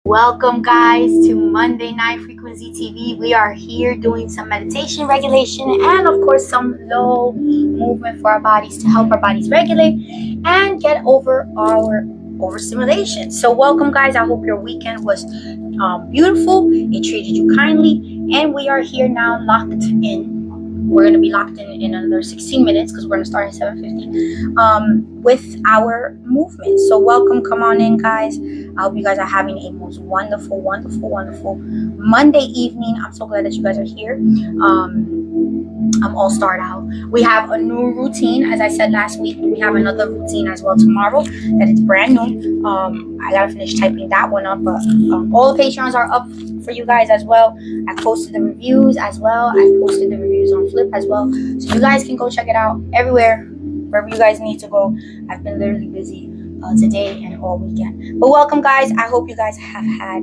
Welcome guys to Monday Night Frequency TV. We are here doing some meditation regulation and of course some low movement for our bodies to help our bodies regulate and get over our overstimulation. So welcome guys. I hope your weekend was beautiful. It treated you kindly, and we are here now locked in. We're going to be locked in another 16 minutes because we're going to start at 7:50 with our movement. So welcome, come on in guys. I hope you guys are having a most wonderful Monday evening. I'm so glad that you guys are here. I'm all start out. We have a new routine. As I said last week, we have another routine as well tomorrow that is brand new. I gotta finish typing that one up, but all the Patreons are up for you guys as well. I posted the reviews as well. I posted the reviews on Flip as well, so you guys can go check it out everywhere, wherever you guys need to go. I've been literally busy today and all weekend, but welcome guys. I hope you guys have had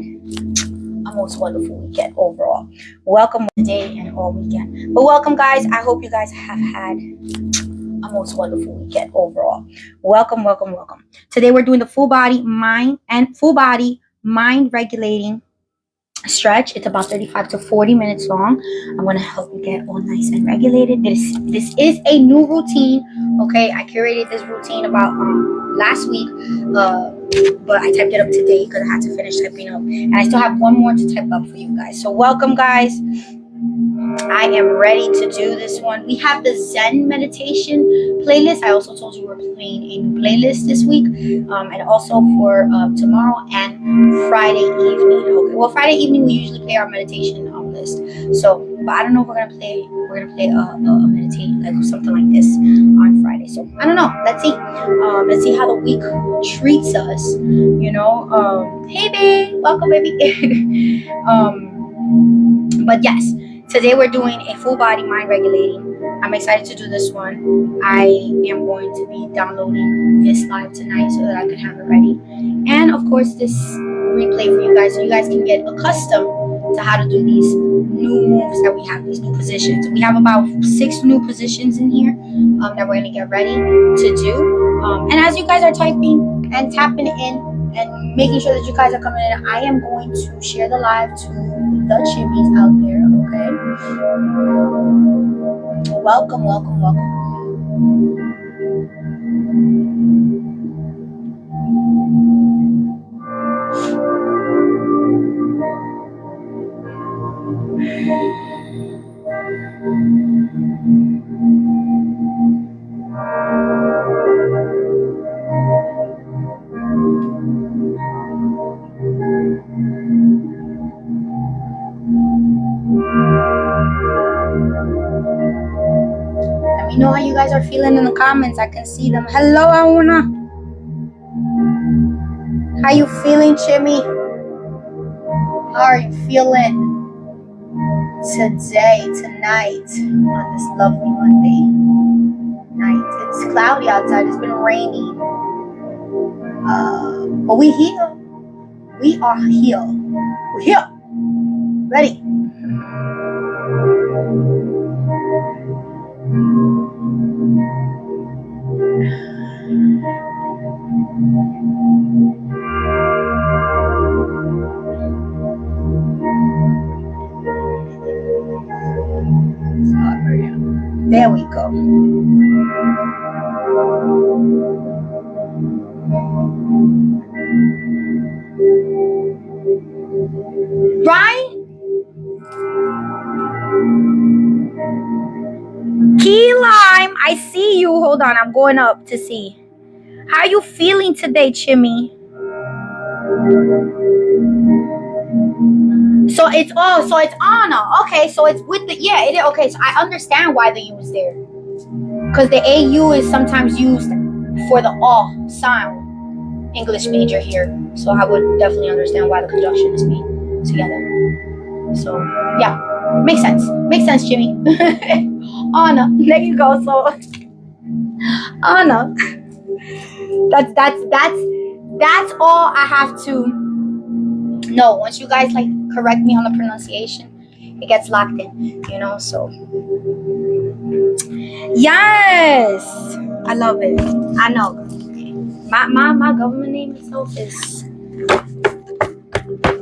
a most wonderful weekend overall. Welcome today and all weekend, but welcome guys. I hope you guys have had a most wonderful weekend overall. Welcome. Today we're doing the full body mind regulating stretch. It's about 35 to 40 minutes long. I'm going to help you get all nice and regulated. This is a new routine. Okay, I curated this routine about last week, but I typed it up today because I had to finish typing up, and I still have one more to type up for you guys. So welcome guys. I am ready to do this one. We have the Zen meditation playlist. I also told you we're playing a new playlist this week, and also for tomorrow and Friday evening. Okay, well, Friday evening we usually play our meditation list. So, but I don't know if we're gonna play a meditation like something like this on Friday. So I don't know. Let's see. Let's see how the week treats us. You know. Hey babe, welcome baby. But yes. Today we're doing a full body mind regulating. I'm excited to do this one. I am going to be downloading this live tonight so that I can have it ready. And of course this replay for you guys, so you guys can get accustomed to how to do these new moves that we have, these new positions. We have about 6 new positions in here that we're going to get ready to do. And as you guys are typing and tapping in and making sure that you guys are coming in, I am going to share the live to the Chimis out there, okay? Welcome. Let me know how you guys are feeling in the comments. I can see them. Hello, Auna. How you feeling, Chimmy? How are you feeling today, tonight, on this lovely Monday night? It's cloudy outside. It's been raining. But we here. We are here. We're here. Ready. There we go. Right? Key Lime, I see you. Hold on, I'm going up to see. How are you feeling today, Chimmy? So it's Anna. Okay, so it's with the okay, so I understand why the U is there. Because the AU is sometimes used for the aw sound. English major here. So I would definitely understand why the conjunction is made together. So yeah. Makes sense, Jimmy. Anna, there you go. So Anna. That's all I have to know. Once you guys like correct me on the pronunciation, it gets locked in, you know. So yes, I love it. I know. My government name itself is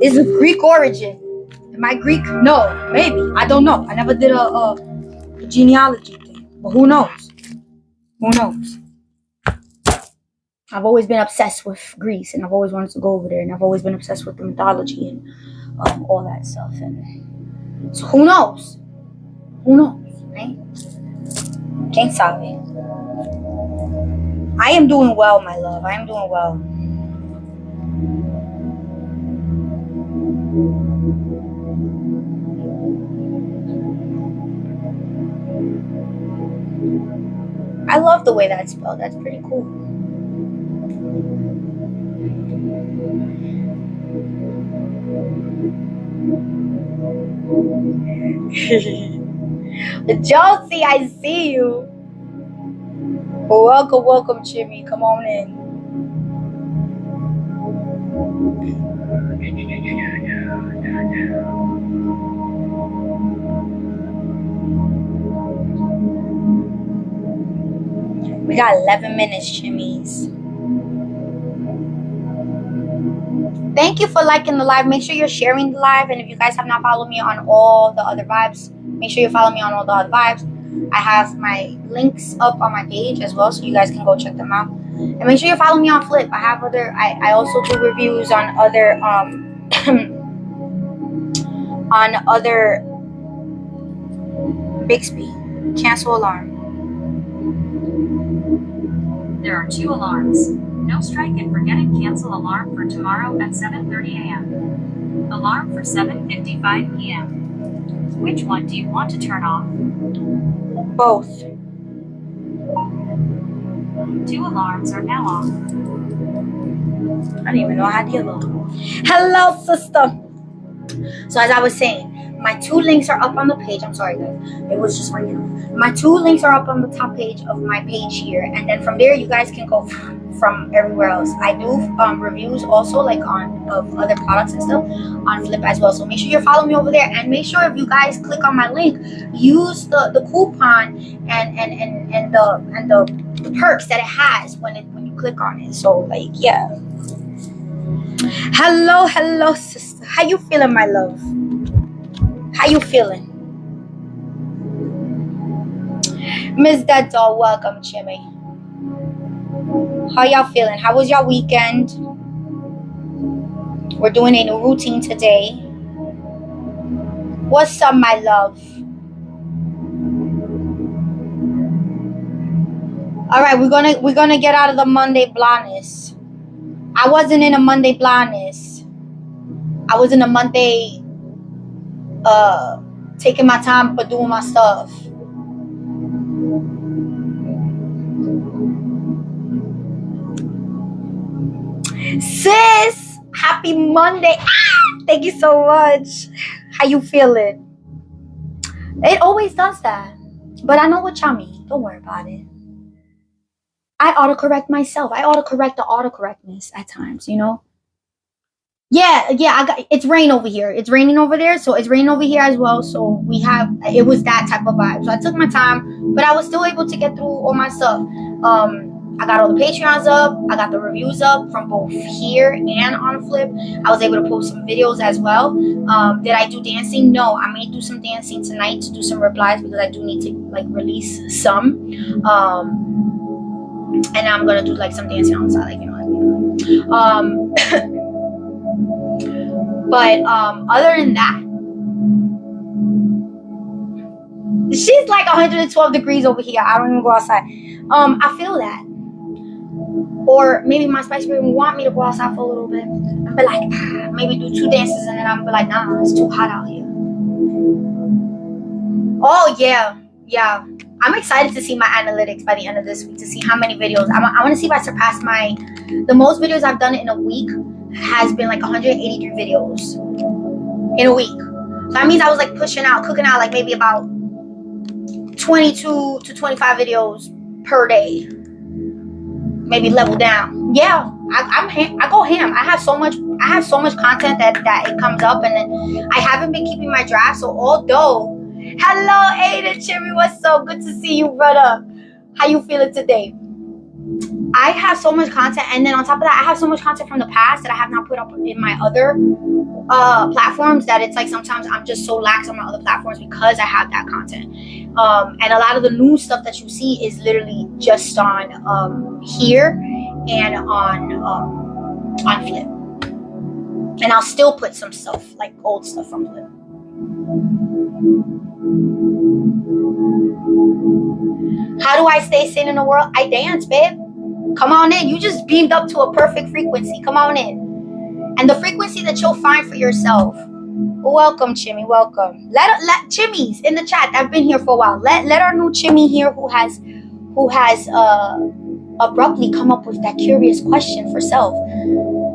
Is of Greek origin. Am I Greek? No, maybe. I don't know. I never did a genealogy thing. But who knows? Who knows? I've always been obsessed with Greece, and I've always wanted to go over there, and I've always been obsessed with the mythology and all that stuff. And so who knows? Who knows, right? Quem sabe? I am doing well, my love. I am doing well. I love the way that's spelled. That's pretty cool. Josie, I see you. Welcome, welcome, Chimmy. Come on in. We got 11 minutes, Chimis. Thank you for liking the live. Make sure you're sharing the live. And if you guys have not followed me on all the other vibes, make sure you follow me on all the other vibes. I have my links up on my page as well, so you guys can go check them out. And make sure you follow me on Flip. I have other, I also do reviews on other, on other Bixby. Cancel alarm. There are 2 alarms. No strike and forget it. Cancel alarm for tomorrow at 7:30 a.m. Alarm for 7:55 p.m. Which one do you want to turn off? Both. 2 alarms are now off. I don't even know how the other. Hello, sister. So as I was saying, my 2 links are up on the page. I'm sorry, guys. It was just ringing off. My 2 links are up on the top page of my page here, and then from there you guys can go from everywhere else. I do reviews also, like on of other products and stuff on Flip as well. So make sure you follow me over there, and make sure if you guys click on my link, use the coupon and the perks that it has when you click on it. So like, yeah. Hello, sister. How you feeling, my love? How you feeling? Miss That Doll, welcome, Chimmy. How y'all feeling? How was y'all weekend? We're doing a new routine today. What's up, my love? All right, we're gonna get out of the Monday blindness. I wasn't in a Monday blindness. I was in a Monday taking my time but doing my stuff. Sis, happy Monday. Thank you so much. How you feeling? It always does that. But I know what y'all mean. Don't worry about it. I autocorrect myself. I autocorrect the autocorrectness at times, you know? Yeah, it's rain over here. It's raining over there, so it's raining over here as well. So it was that type of vibe. So I took my time, but I was still able to get through all my stuff. I got all the Patreons up. I got the reviews up from both here and on Flip. I was able to post some videos as well. Did I do dancing? No, I may do some dancing tonight to do some replies because I do need to like release some. And I'm gonna do like some dancing on the side, like, you know what I mean? But other than that, she's like 112 degrees over here. I don't even go outside. I feel that. Or maybe my spice baby want me to go outside for a little bit. I'll be like, maybe do 2 dances, and then I'll be like, nah, it's too hot out here. Oh yeah. I'm excited to see my analytics by the end of this week, to see how many videos. I want to see if I surpass the most videos I've done in a week has been like 183 videos in a week. So that means I was like cooking out like maybe about 22 to 25 videos per day. Maybe level down. Yeah, I go ham. I have so much content that it comes up, and then I haven't been keeping my draft. So although, hello Ada Cherry, what's up? Good to see you, brother. How you feeling today? I have so much content, and then on top of that, I have so much content from the past that I have not put up in my other platforms that it's like sometimes I'm just so lax on my other platforms because I have that content. And a lot of the new stuff that you see is literally just on here and on Flip. And I'll still put some stuff like old stuff from Flip. How do I stay sane in the world? I dance, babe. Come on in. You just beamed up to a perfect frequency. Come on in. And the frequency that you'll find for yourself. Welcome, Chimmy. Welcome. Let Chimmy's in the chat. I've been here for a while. Let our new Chimmy here who has abruptly come up with that curious question for self.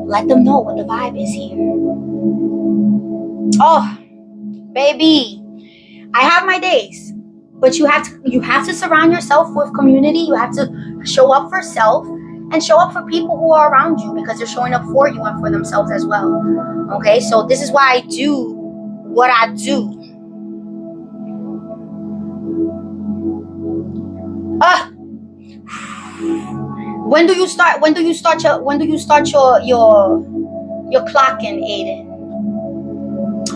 Let them know what the vibe is here. Oh, baby, I have my days, but you have to surround yourself with community. You have to show up for self and show up for people who are around you because they're showing up for you and for themselves as well. Okay, so this is why I do what I do. When do you start your clocking, Aiden?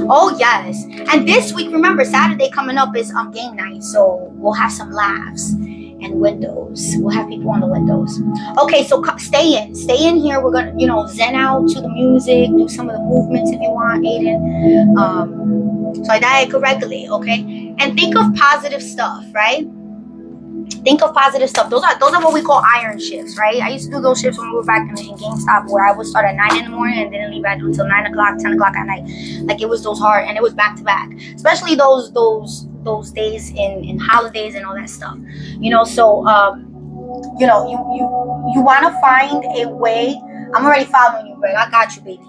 Oh yes. And this week, remember, Saturday coming up is game night, so we'll have some laughs and windows. We'll have people on the windows. Okay, so stay in here. We're gonna zen out to the music, do some of the movements if you want, Aiden. So that I could regulate, okay? And think of positive stuff, right? Think of positive stuff. Those are what we call iron shifts, right? I used to do those shifts when we were back in GameStop, where I would start at 9 in the morning and didn't leave until 9 o'clock, 10 o'clock at night. Like it was those hard, and it was back to back. Especially those days in holidays and all that stuff. So you want to find a way. I'm already following you, Greg. I got you, baby.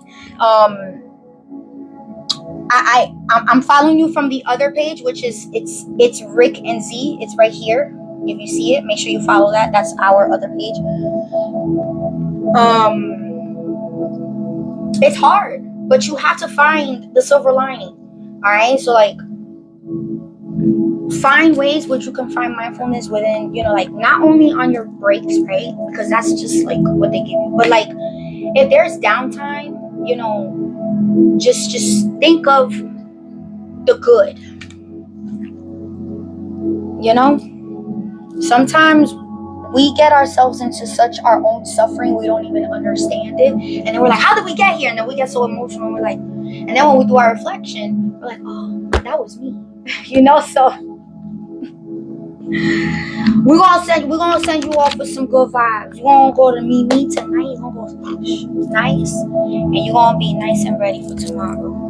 I'm following you from the other page, which is it's Rick and Z. It's right here. If you see it, make sure you follow that. That's our other page. It's hard, but you have to find the silver lining. All right, so like find ways which you can find mindfulness within, like not only on your breaks, right? Because that's just like what they give you, but like if there's downtime, just think of the good. Sometimes we get ourselves into such our own suffering, we don't even understand it. And then we're like, how did we get here? And then we get so emotional. And we're like, and then when we do our reflection, we're like, oh, that was me. So we're gonna send you off with some good vibes. You're gonna go to me tonight. You're gonna go nice. And you're gonna be nice and ready for tomorrow.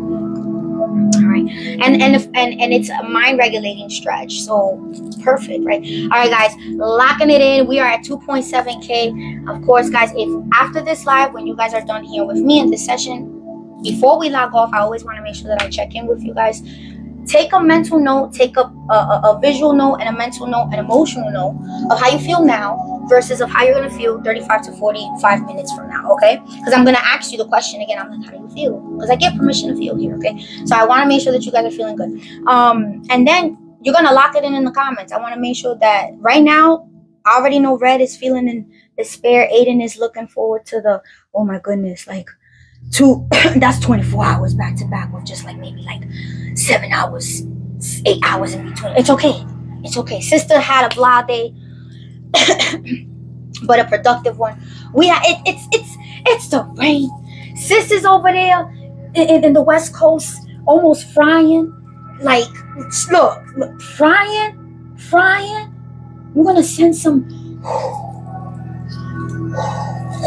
All right, and it's a mind regulating stretch, so perfect, right? All right, guys, locking it in. We are at 2.7K. Of course, guys, if after this live, when you guys are done here with me in this session, before we log off, I always want to make sure that I check in with you guys. Take a mental note, take a visual note, and a mental note, an emotional note of how you feel now versus of how you're going to feel 35 to 45 minutes from now, okay? Because I'm going to ask you the question again. I'm like, how do you feel? Because I get permission to feel here, okay? So I want to make sure that you guys are feeling good. And then you're going to lock it in the comments. I want to make sure that right now, I already know Red is feeling in despair. Aiden is looking forward to the, oh my goodness, like, that's 24 hours back to back with just like maybe like 7 hours, 8 hours in between. It's okay. Sister had a blah day, but a productive one. It's the rain. Sis is over there in the West Coast, almost frying. Like, look, frying. We're gonna send some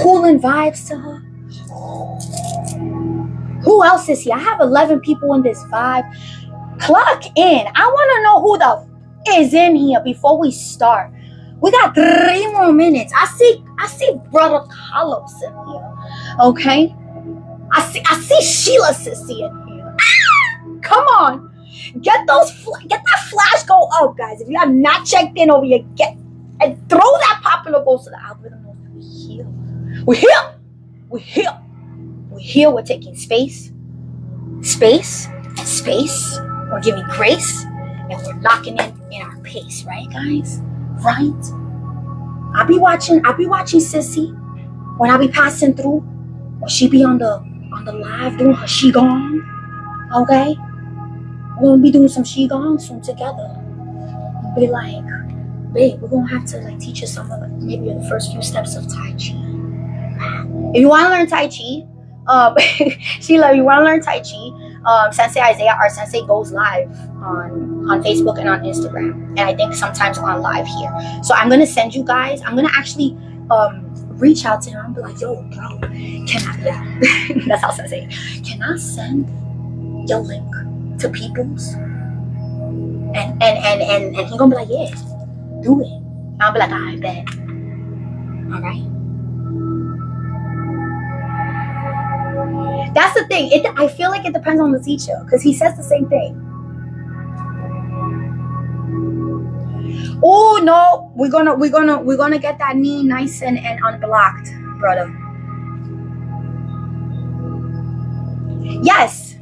cooling vibes to her. Who else is here? I have 11 people in this vibe. Clock in. I want to know who the is in here before we start. We got 3 more minutes. I see Brother Carlos in here. Okay. I see Sheila Sissy in here. Come on. Get that flash go up, guys. If you have not checked in over here, and throw that popular post to the algorithm. We're here. We're taking space. We're giving grace, and we're locking in our pace, right, guys? Right? I'll be watching Sissy when I be passing through. Will she be on the live doing her qigong? Okay? We're gonna be doing some Qigong soon together. Be like, babe, we're gonna have to like teach you some of like maybe the first few steps of Tai Chi. If you want to learn Tai Chi, Sheila, you want to learn Tai Chi, Sensei Isaiah, our sensei, goes live on Facebook and on Instagram, and I think sometimes on live here. So I'm gonna send you guys. I'm gonna actually reach out to him and be like, yo, bro, can I? Yeah, that's how sensei. Can I send your link to people's? And he's gonna be like, yeah, do it. I'll be like, I bet. All right. That's the thing. I feel like it depends on the teacher because he says the same thing. Oh no, we're gonna get that knee nice and unblocked, brother. Yes,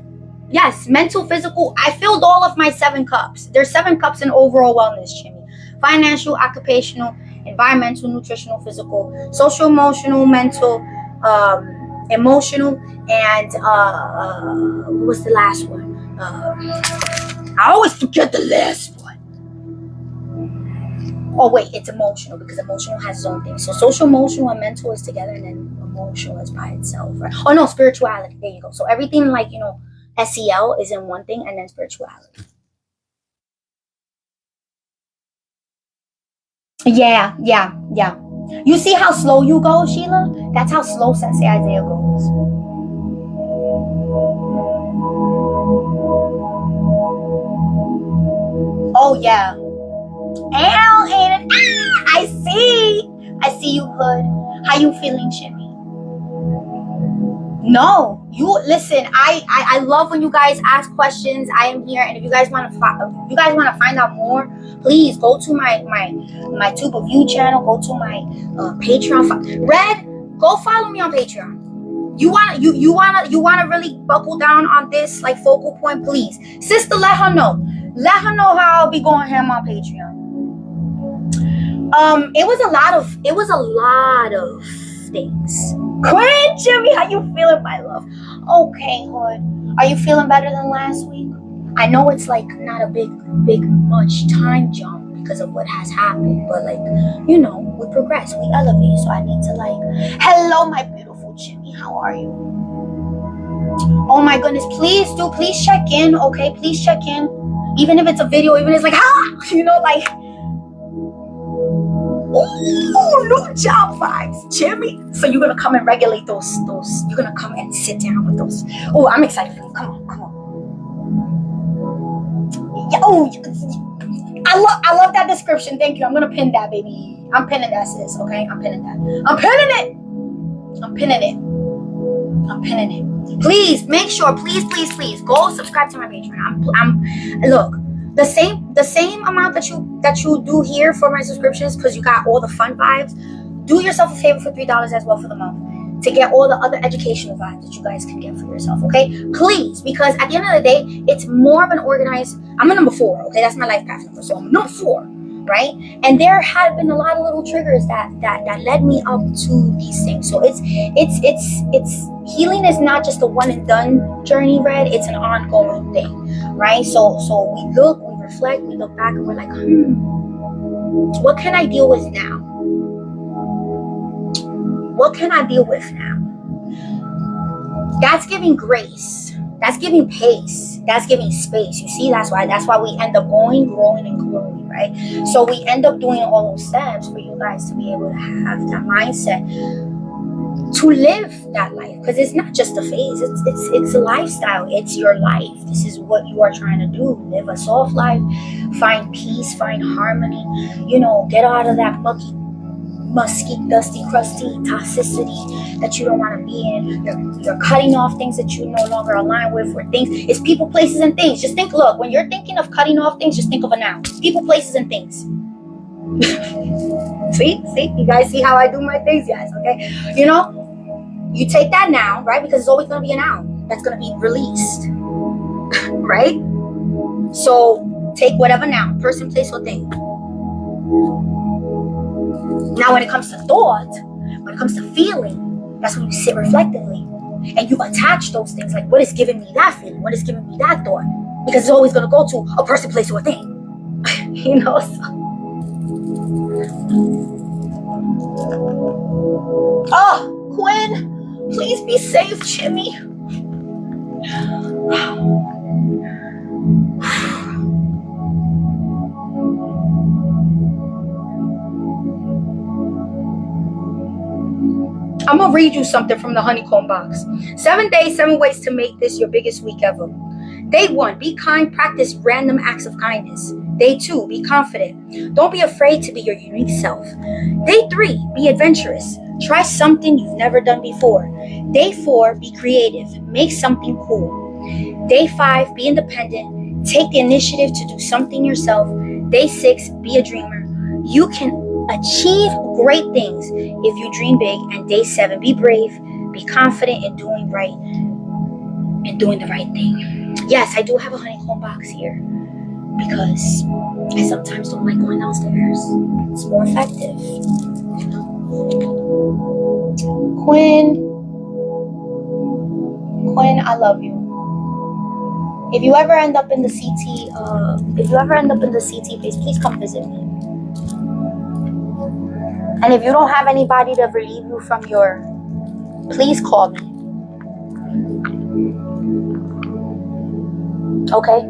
mental, physical. I filled all of my 7 cups. There's 7 cups in overall wellness, Chimmy. Financial, occupational, environmental, nutritional, physical, social, emotional, mental, emotional, and what was the last one? I always forget the last one. Oh wait, it's emotional because emotional has its own thing. So social, emotional, and mental is together, and then emotional is by itself, right? Oh no, spirituality. There you go. So everything like SEL is in one thing, and then spirituality. Yeah. You see how slow you go, Sheila? That's how slow Sensei Isaiah goes. Oh yeah. Ow, Aiden. Ah, I see you, Hood. How you feeling, Jimmy? No, you listen. I love when you guys ask questions. I am here, and if you guys want to find out more, please go to my Tube of You channel. Go to my Patreon. Red, go follow me on Patreon. You wanna really buckle down on this like focal point, please, sister. Let her know how I'll be going ham on Patreon. It was a lot of things. Great, Jimmy, how you feeling, my love? Okay, Hood. Are you feeling better than last week? I know it's like not a big much time jump because of what has happened, but like, we progress, we elevate. So I need to like, hello, my beautiful Jimmy, how are you? Oh my goodness, please check in, okay? Please check in. Even if it's a video, even if it's like, like, ooh, new job vibes, Jimmy. So you're gonna come and regulate those. You're gonna come and sit down with those. Oh, I'm excited for you. Come on. Yeah, I love that description. Thank you. I'm gonna pin that, baby. I'm pinning that, sis. Okay, I'm pinning that. I'm pinning it. Please make sure. Please go subscribe to my Patreon. I'm look. The same amount that you do here for my subscriptions, because you got all the fun vibes. Do yourself a favor for $3 as well for the month to get all the other educational vibes that you guys can get for yourself, okay? Please, because at the end of the day, it's more of an organized. I'm a number 4, okay? That's my life path number, so I'm number 4, right? And there have been a lot of little triggers that led me up to these things. So it's healing is not just a one and done journey, Red. It's an ongoing thing, right? So we look, we reflect, we look back, and we're like, what can I deal with now? What can I deal with now? That's giving grace. That's giving pace. That's giving space. You see, that's why we end up going, growing, and growing, right? So we end up doing all those steps for you guys to be able to have that mindset to live that life, because it's not just a phase. It's a lifestyle. It's your life. This is what you are trying to do. Live a soft life. Find peace. Find harmony. Get out of that musky, dusty, crusty toxicity that you don't want to be in. You're cutting off things that you no longer align with, or things. It's people, places, and things. Just think, look, when you're thinking of cutting off things, just think of a noun. People, places, and things. See, you guys see how I do my things, guys, okay? You take that noun, right? Because it's always going to be a noun that's going to be released, right? So take whatever noun, person, place, or thing. Now, when it comes to thought, when it comes to feeling, that's when you sit reflectively. And you attach those things, like what is giving me that feeling, what is giving me that thought, because it's always going to go to a person, place, or a thing. You know, so. Oh, Quinn, please be safe, Chimmy. I'm gonna read you something from the honeycomb box. 7 days, 7 ways to make this your biggest week ever. Day 1, be kind, practice random acts of kindness. Day 2, be confident. Don't be afraid to be your unique self. Day 3, be adventurous. Try something you've never done before. Day 4, be creative. Make something cool. Day 5, be independent. Take the initiative to do something yourself. Day 6, be a dreamer. You can achieve great things if you dream big. And day 7, be brave, be confident in doing right and doing the right thing. Yes, I do have a honeycomb box here because I sometimes don't like going downstairs. It's more effective. Quinn, I love you. If you ever end up in the CT phase, please come visit me. And if you don't have anybody to relieve you from please call me. Okay?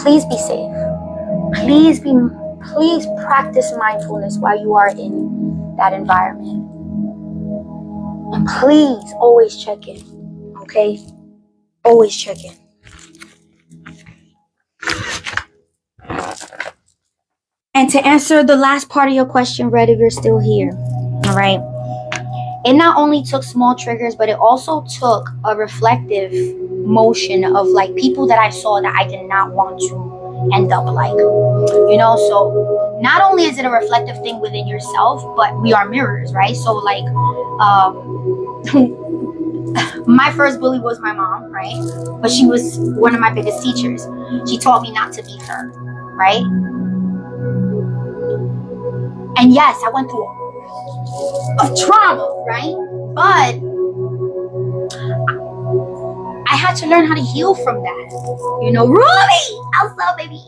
Please be safe. Please practice mindfulness while you are in that environment. And please always check in. Okay? Always check in. And to answer the last part of your question, Red, if you're still here, all right? It not only took small triggers, but it also took a reflective motion of like people that I saw that I did not want to end up like, you know? So not only is it a reflective thing within yourself, but we are mirrors, right? So like, my first bully was my mom, right? But she was one of my biggest teachers. She taught me not to be her, right? And yes, I went through a trauma, right? But I had to learn how to heal from that. You know, Ruby, also, baby.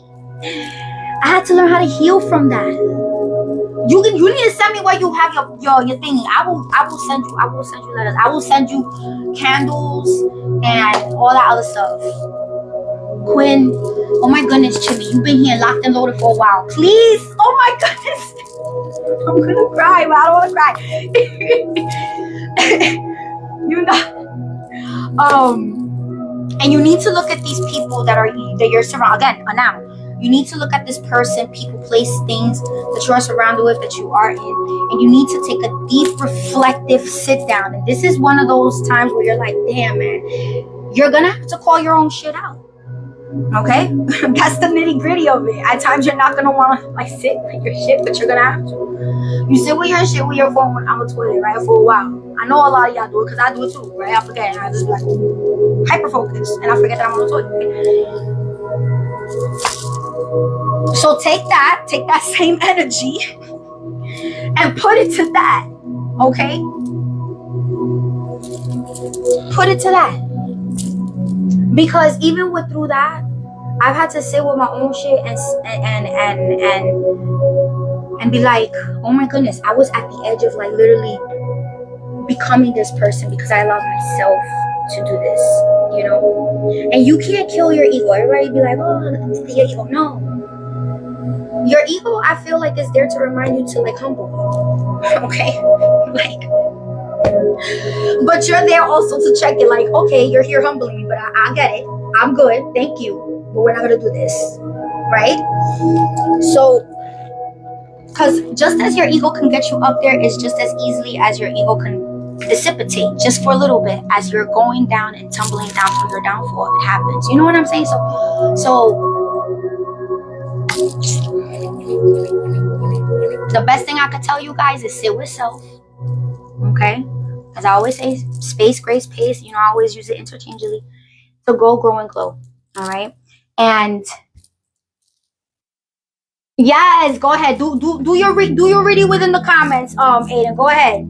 I had to learn how to heal from that. You need to send me where you have your thingy. I will send you letters. I will send you candles and all that other stuff. Quinn, oh my goodness, Chimmy, you've been here locked and loaded for a while. Please, oh my goodness. I'm gonna cry, but I don't wanna cry. You know, and you need to look at these people that you're surrounded. Again, now, you need to look at this person, people, place, things that you are surrounded with, that you are in, and you need to take a deep, reflective sit down. And this is one of those times where you're like, damn, man, you're gonna have to call your own shit out. Okay? That's the nitty gritty of it. At times you're not gonna wanna like sit with your shit, but you're gonna have to. You sit with your shit with your phone on the toilet, right? For a while. I know a lot of y'all do it because I do it too, right? I forget and I just be like hyper focused and I forget that I'm on the toilet. So take that same energy and put it to that. Okay? Put it to that. Because even through that, I've had to sit with my own shit and be like, oh my goodness, I was at the edge of like literally becoming this person because I allowed myself to do this, you know? And you can't kill your ego. Everybody be like, oh, your ego. No. Your ego, I feel like, is there to remind you to like humble you. Okay? Like, but you're there also to check it, like, okay, you're here humbling me, but I get it. I'm good, thank you, but we're not gonna do this, right? So, because just as your ego can get you up there, it's just as easily as your ego can dissipate just for a little bit as you're going down and tumbling down from your downfall. It happens. You know what I'm saying? So the best thing I could tell you guys is sit with self. Okay? As I always say, space, grace, pace. You know, I always use it interchangeably. So grow, and glow. All right? And Yes, go ahead. Do your reading within the comments, Aiden. Go ahead.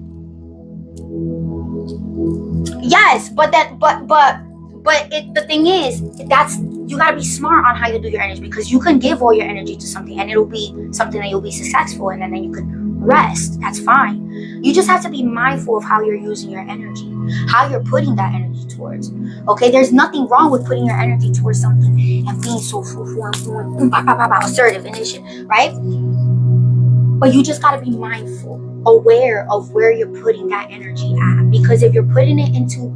Yes, but the thing is, that's, you gotta be smart on how you do your energy, because you can give all your energy to something and it'll be something that you'll be successful in, and then you can rest. That's fine. You just have to be mindful of how you're using your energy, how you're putting that energy towards. Okay, there's nothing wrong with putting your energy towards something and being so assertive and shit, right? But you just gotta be mindful, aware of where you're putting that energy at, because if you're putting it into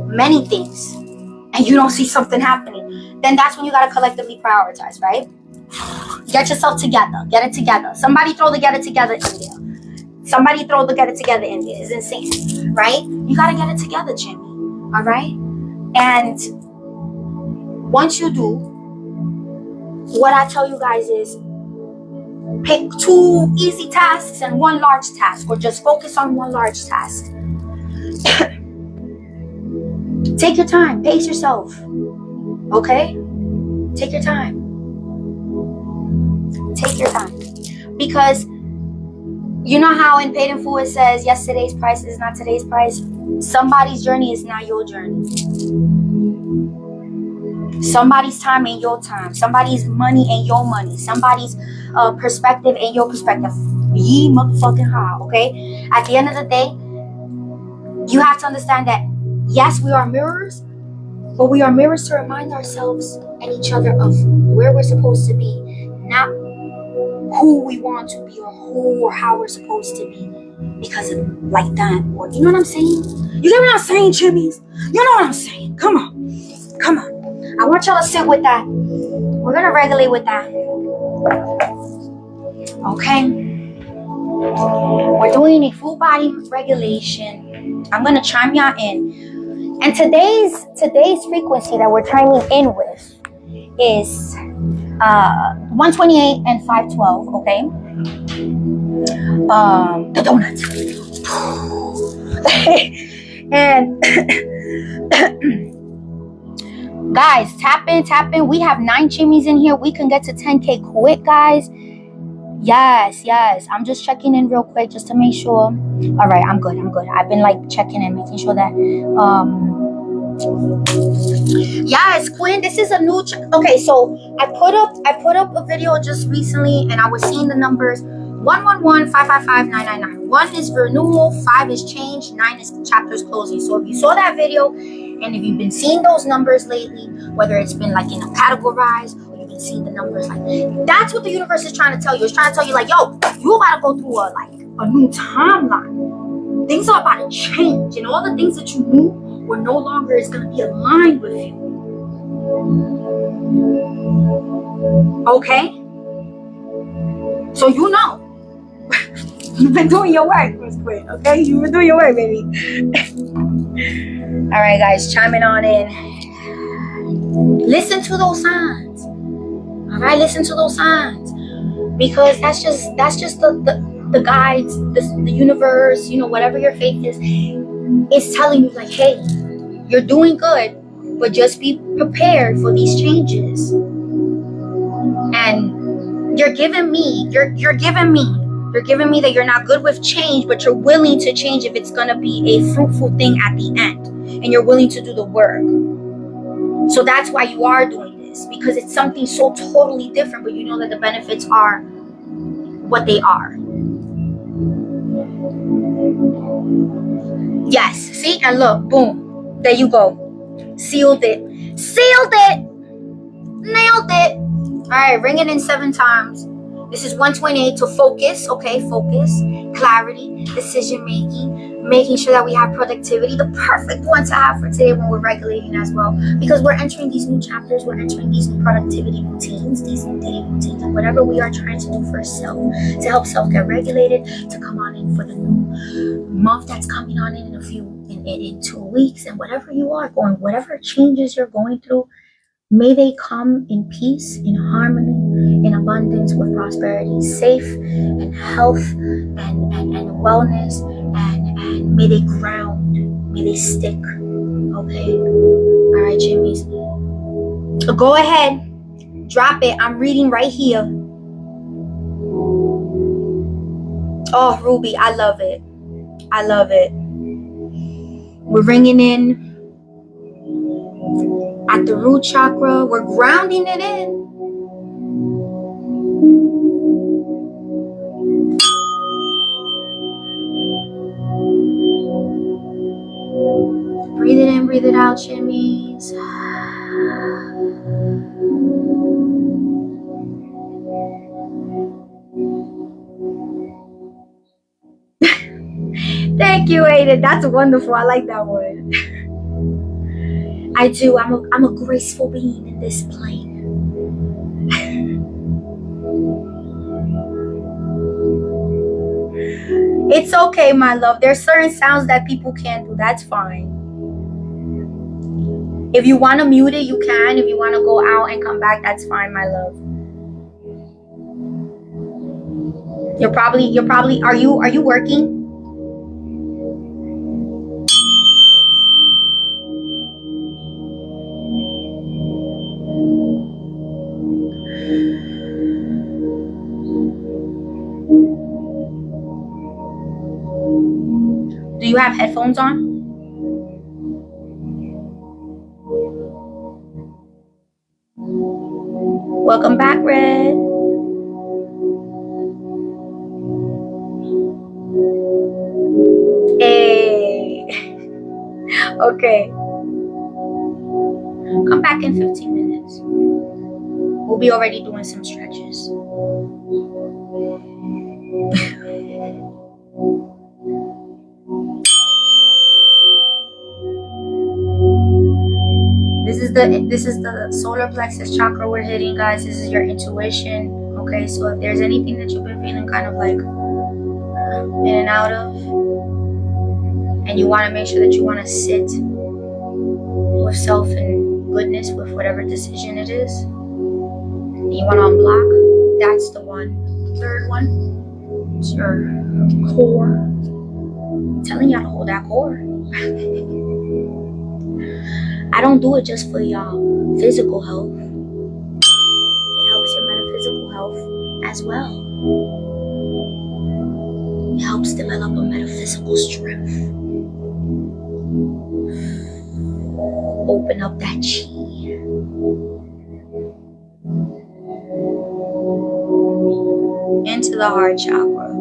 many things and you don't see something happening, then that's when you gotta collectively prioritize, right? Get yourself together. Get it together. Somebody throw the get it together in there. Somebody throw the get it together in there. It's insane, right? You gotta get it together, Jimmy. All right? And once you do, what I tell you guys is, pick 2 easy tasks and 1 large task, or just focus on 1 large task. Take your time. Pace yourself. Okay? Take your time. Take your time. Because you know how in Paid in Full it says, yesterday's price is not today's price? Somebody's journey is not your journey. Somebody's time ain't your time. Somebody's money ain't your money. Somebody's perspective ain't your perspective. Ye motherfucking how, okay? At the end of the day, you have to understand that, yes, we are mirrors, but we are mirrors to remind ourselves and each other of where we're supposed to be, not who we want to be, or who or how we're supposed to be because of like that, or you know what I'm saying? You get what I'm saying, Chimis? You know what I'm saying? Come on. I want y'all to sit with that. We're gonna regulate with that. Okay? We're doing a full body regulation. I'm gonna chime y'all in. And today's frequency that we're chiming in with is 128 and 512, okay? The donut. And guys, tap in. We have 9 Chimis in here. We can get to 10K quick, guys. Yes. I'm just checking in real quick just to make sure. All right, I'm good. I've been like checking in, making sure that yes, Quinn, this is a new okay, so I put up a video just recently, and I was seeing the numbers 111-555-999. 1 is renewal, 5 is change, 9 is chapters closing. So if you saw that video, and if you've been seeing those numbers lately, whether it's been like in a categorized, or you've been seeing the numbers, like, that's what the universe is trying to tell you. It's trying to tell you, like, yo, you about to go through a new timeline. Things are about to change, and all the things that you knew were no longer is going to be aligned with you. Okay? So you know. You've been doing your work, Miss Quinn, okay? You've been doing your work, baby. All right, guys, chiming on in. Listen to those signs. All right, listen to those signs, because that's just the guides, the universe, you know, whatever your faith is telling you, like, hey, you're doing good, but just be prepared for these changes. And you're giving me that you're not good with change, but you're willing to change if it's going to be a fruitful thing at the end, and you're willing to do the work. So that's why you are doing this, because it's something so totally different, but you know that the benefits are what they are. Yes, see, and look, boom, there you go. Sealed it, nailed it. All right, ring it in 7 times. This is 128 to focus, okay? Focus, clarity, decision making sure that we have productivity. The perfect one to have for today when we're regulating as well, because we're entering these new chapters, we're entering these new productivity routines, these new dating routines, and whatever we are trying to do for self, to help self get regulated, to come on in for the new month that's coming on in in 2 weeks, and whatever you are going, whatever changes you're going through, may they come in peace, in harmony, in abundance, with prosperity, safe, and health, and wellness, and may they ground, may they stick. Okay? All right, Chimis. Go ahead. Drop it. I'm reading right here. Oh, Ruby, I love it. I love it. We're ringing in at the root chakra. We're grounding it in. Breathe it in, breathe it out, Chimis. Thank you, Aiden. That's wonderful. I like that one. I do. I'm a graceful being in this plane. It's okay, my love. There's certain sounds that people can't do. That's fine. If you want to mute it, you can. If you want to go out and come back, that's fine, my love. You're probably are you working? Do you have headphones on? Welcome back, Red. Hey. Okay. Come back in 15 minutes. We'll be already doing some stretches. This is the solar plexus chakra we're hitting, guys. This is your intuition. Okay, so if there's anything that you've been feeling kind of like in and out of, and you want to make sure that you want to sit with self and goodness with whatever decision it is, and you want to unblock, that's the one. Third one is your core. I'm telling y'all to hold that core. I don't do it just for y'all physical health. It helps your metaphysical health as well. It helps develop a metaphysical strength. Open up that chi. Into the heart chakra.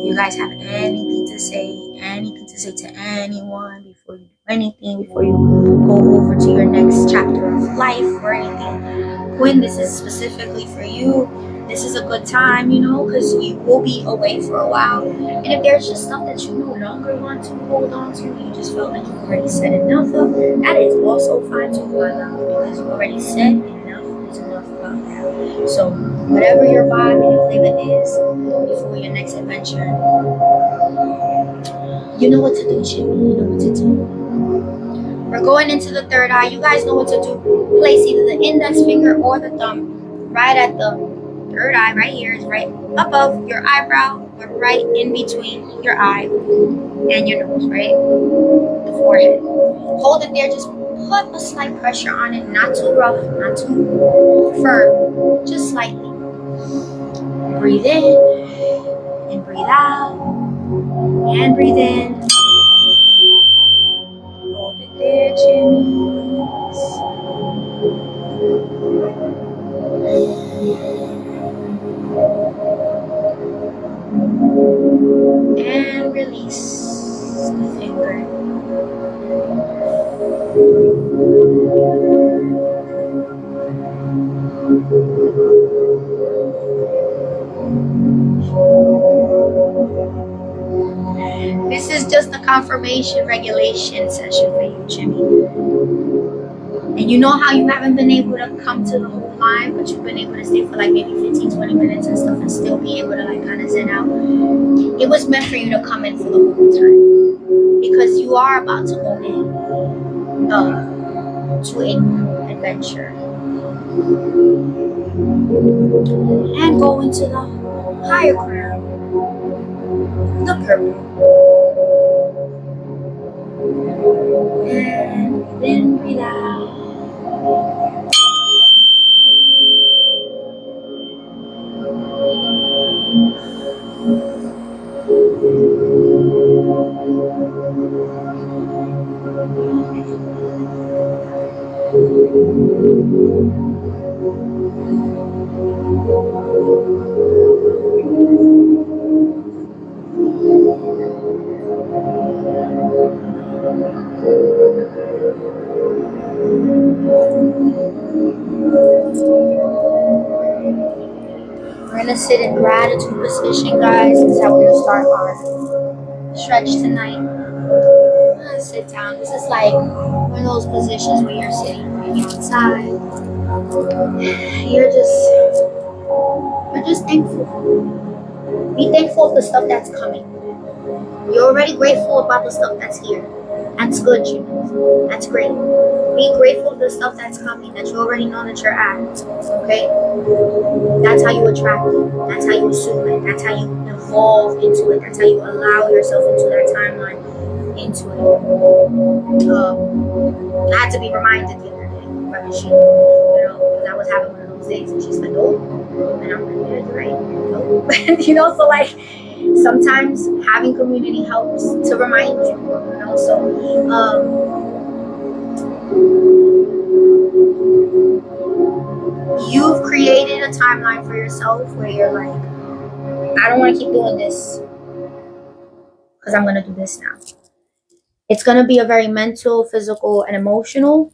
You guys have anything to say to anyone before you do anything, before you go over to your next chapter of life or anything, Quinn, this is specifically for you. This is a good time, you know, because you will be away for a while. And if there's just stuff that you no longer want to hold on to, you just felt like you already said enough of, that is also fine too, because you already said enough is enough about that. So whatever your vibe and your flavor is before your next adventure, you know what to do, Jimmy. You know what to do. We're going into the third eye. You guys know what to do. Place either the index finger or the thumb right at the third eye. Right here is right above your eyebrow, or right in between your eye and your nose, right? The forehead. Hold it there. Just put a slight pressure on it. Not too rough, not too firm. Just slightly. Breathe in and breathe out. And breathe in. Hold it there, Chimis. And release the finger. This is just a confirmation regulation session for you, Jimmy. And you know how you haven't been able to come to the whole line, but you've been able to stay for like maybe 15-20 minutes and stuff and still be able to like kind of zen out. It was meant for you to come in for the whole time, because you are about to go in to a new adventure and go into the higher crown, the purple. And breathe in, breathe out. We're gonna sit in gratitude position, guys. This is how we're gonna start our stretch tonight. Sit down. This is like one of those positions where you're sitting maybe outside. You're just thankful. Be thankful of the stuff that's coming. You're already grateful about the stuff that's here. That's good, Chimis. That's great. Be grateful for the stuff that's coming, that you already know that you're at. Okay? That's how you attract it. That's how you assume it. That's how you evolve into it. That's how you allow yourself into that timeline, into it. I had to be reminded the other day by Michelle, because I was having one of those days, and she's like, "Oh," and I'm like, "Yeah, right, no." So like, sometimes having community helps to remind you, So, you've created a timeline for yourself where you're like, I don't want to keep doing this because I'm going to do this now. It's going to be a very mental, physical, and emotional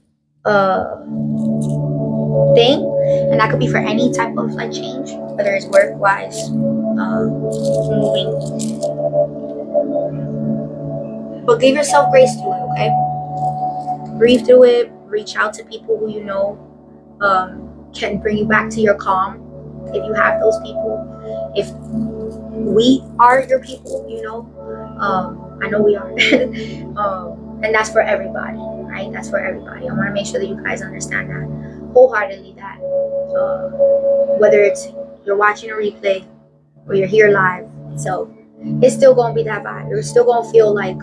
thing, and that could be for any type of like change, whether it's work-wise, moving. But give yourself grace through it, okay? Breathe through it. Reach out to people who you know can bring you back to your calm, if you have those people. If we are your people, I know we are. And that's for everybody, right? That's for everybody. I want to make sure that you guys understand that wholeheartedly, that whether it's you're watching a replay or you're here live, so it's still gonna be that vibe. You're still gonna feel like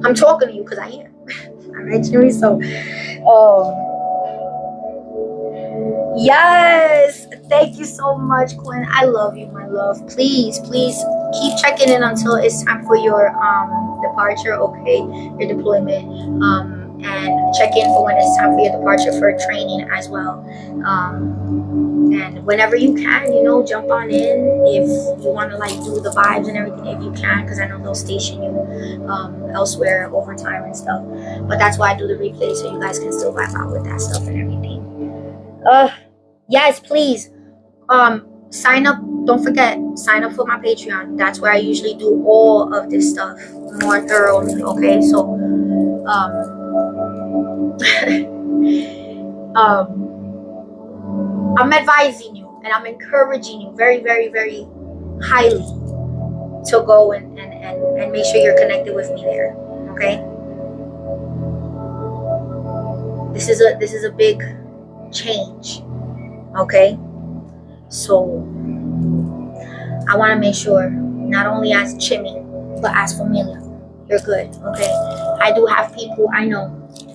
I'm talking to you because I am. All right, Jimmy. So, yes, thank you so much, Quinn. I love you, my love. Please keep checking in until it's time for your departure, okay? Your deployment, and check in for when it's time for your departure for training as well. And whenever you can, jump on in if you want to like do the vibes and everything, if you can, because I know they'll station you elsewhere over time and stuff. But that's why I do the replay, so you guys can still vibe out with that stuff and everything. Yes, please. Sign up. Don't forget, sign up for my Patreon. That's where I usually do all of this stuff more thoroughly. Okay, so I'm advising you and I'm encouraging you very, very, very highly to go and make sure you're connected with me there. Okay. This is a big change. Okay. So I want to make sure, not only as Chimmy, but as familia, you're good. Okay. I do have people I know,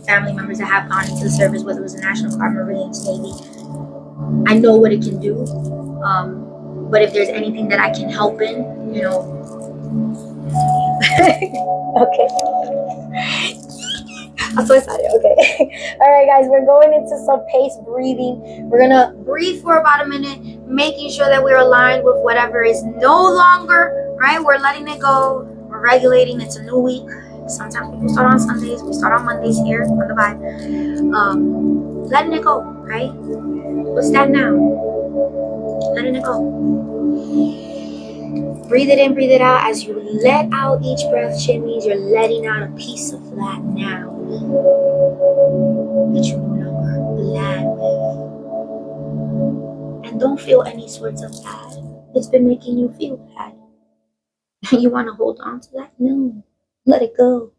family members that have gone into the service, whether it was the National Guard, Marines, Navy. I know what it can do. But if there's anything that I can help in, okay. I'm so excited. Okay. All right, guys, we're going into some pace breathing. We're gonna breathe for about a minute, making sure that we're aligned with whatever is no longer, right? We're letting it go. We're regulating. It's a new week. Sometimes people start on Sundays. We start on Mondays here on the vibe. Letting it go, right? What's that now? Letting it go. Breathe it in, breathe it out. As you let out each breath, Chimis, you're letting out a piece of that now that you no longer land with. And don't feel any sorts of bad. It's been making you feel bad. You want to hold on to that? No. Let it go.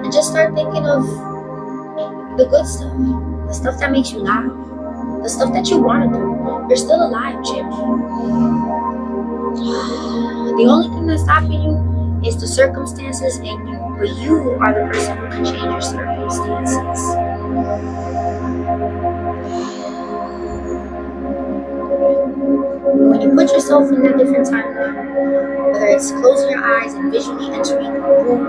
And just start thinking of the good stuff, the stuff that makes you laugh, the stuff that you want to do. You're still alive, Jimmy. The only thing that's stopping you is the circumstances and you. But you are the person who can change your circumstances. When you put yourself in a different timeline, whether it's closing your eyes and visually entering a room,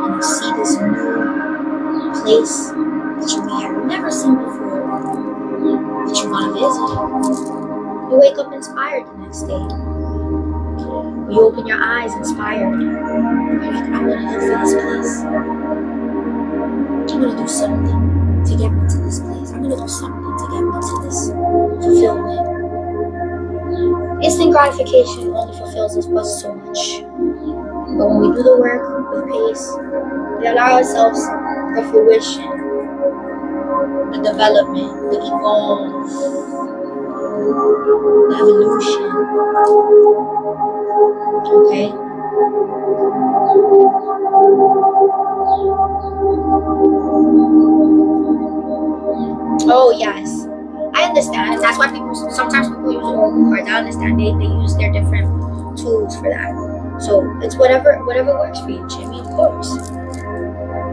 and you see this new place that you may have never seen before, that you want to visit, you wake up inspired the next day. You open your eyes inspired. You're like, I'm gonna live for this place. I'm gonna do something to get me to this place. I'm gonna do something to get me to this fulfillment. Instant gratification only fulfills us but so much. But when we do the work with pace, we allow ourselves the fruition, the development, the evolve, the evolution. Okay? Oh yes, I understand. That's why sometimes people use oracle cards. I understand they use their different tools for that. So it's whatever works for you, Jimmy, of course.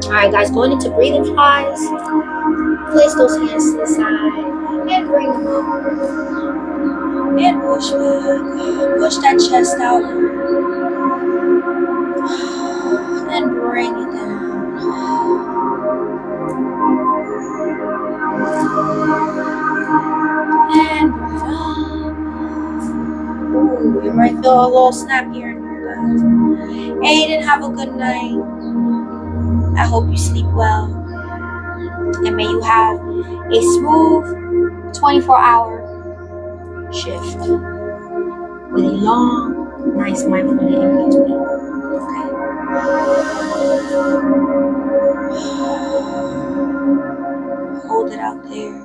Alright guys, going into breathing flies. Place those hands to the side and bring them up. And push back. Push that chest out. And bring it down. And bring it up. Ooh, you might feel a little snap here and there, guys. Aiden, have a good night. I hope you sleep well. And may you have a smooth 24-hour shift with a long, nice mindfulness in between. Okay. Hold it out there.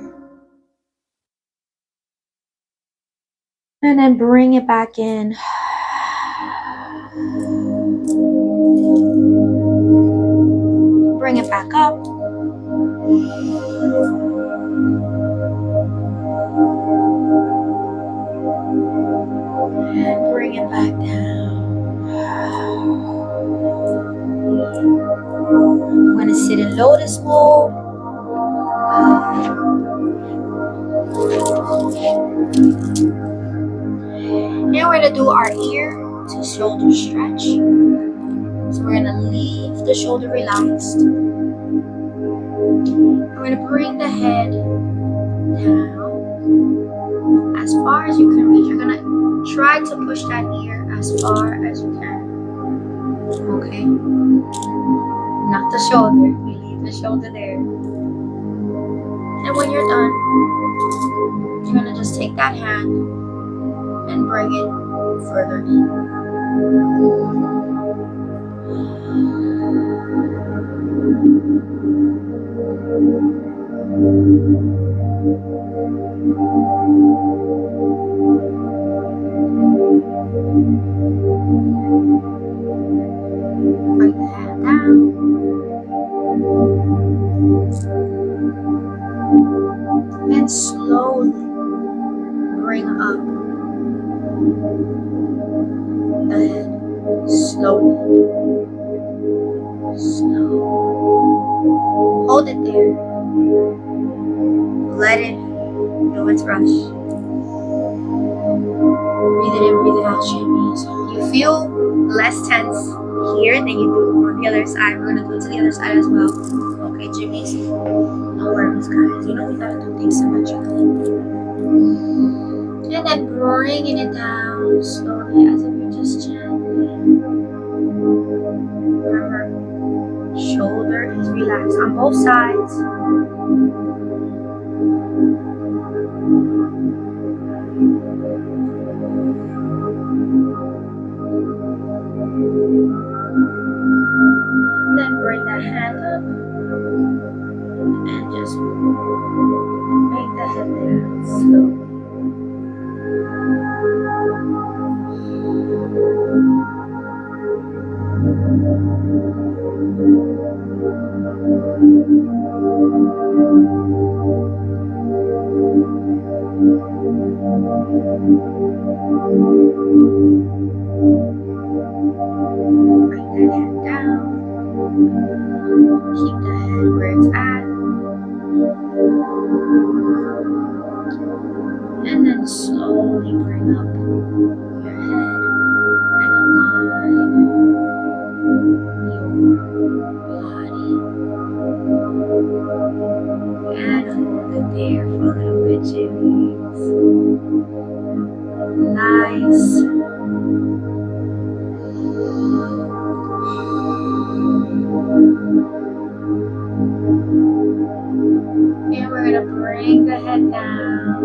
And then bring it back in. Bring it back up. And bring it back down. I'm going to sit in lotus mode. Now we're going to do our ear to shoulder stretch. So we're going to leave the shoulder relaxed. We're going to bring the head down as far as you can reach. You're going to try to push that ear as far as you can. Okay? Not the shoulder. You leave the shoulder there. And when you're done, you're going to just take that hand and bring it further in. Bring the hand down. And slowly bring up the head. Slowly. Slow. Hold it there. Let it do its rush. Breathe it in, breathe it out, Chimis. You feel less tense here than you do on the other side. We're going to do it to the other side as well. Okay, Chimis? No worries, guys. You know we got to do things symmetrically. And then bringing it down slowly as if you're just gently. Remember, shoulder is relaxed on both sides. Then bring that hand up and just make the head down slowly. guys. And we're gonna bring the head down.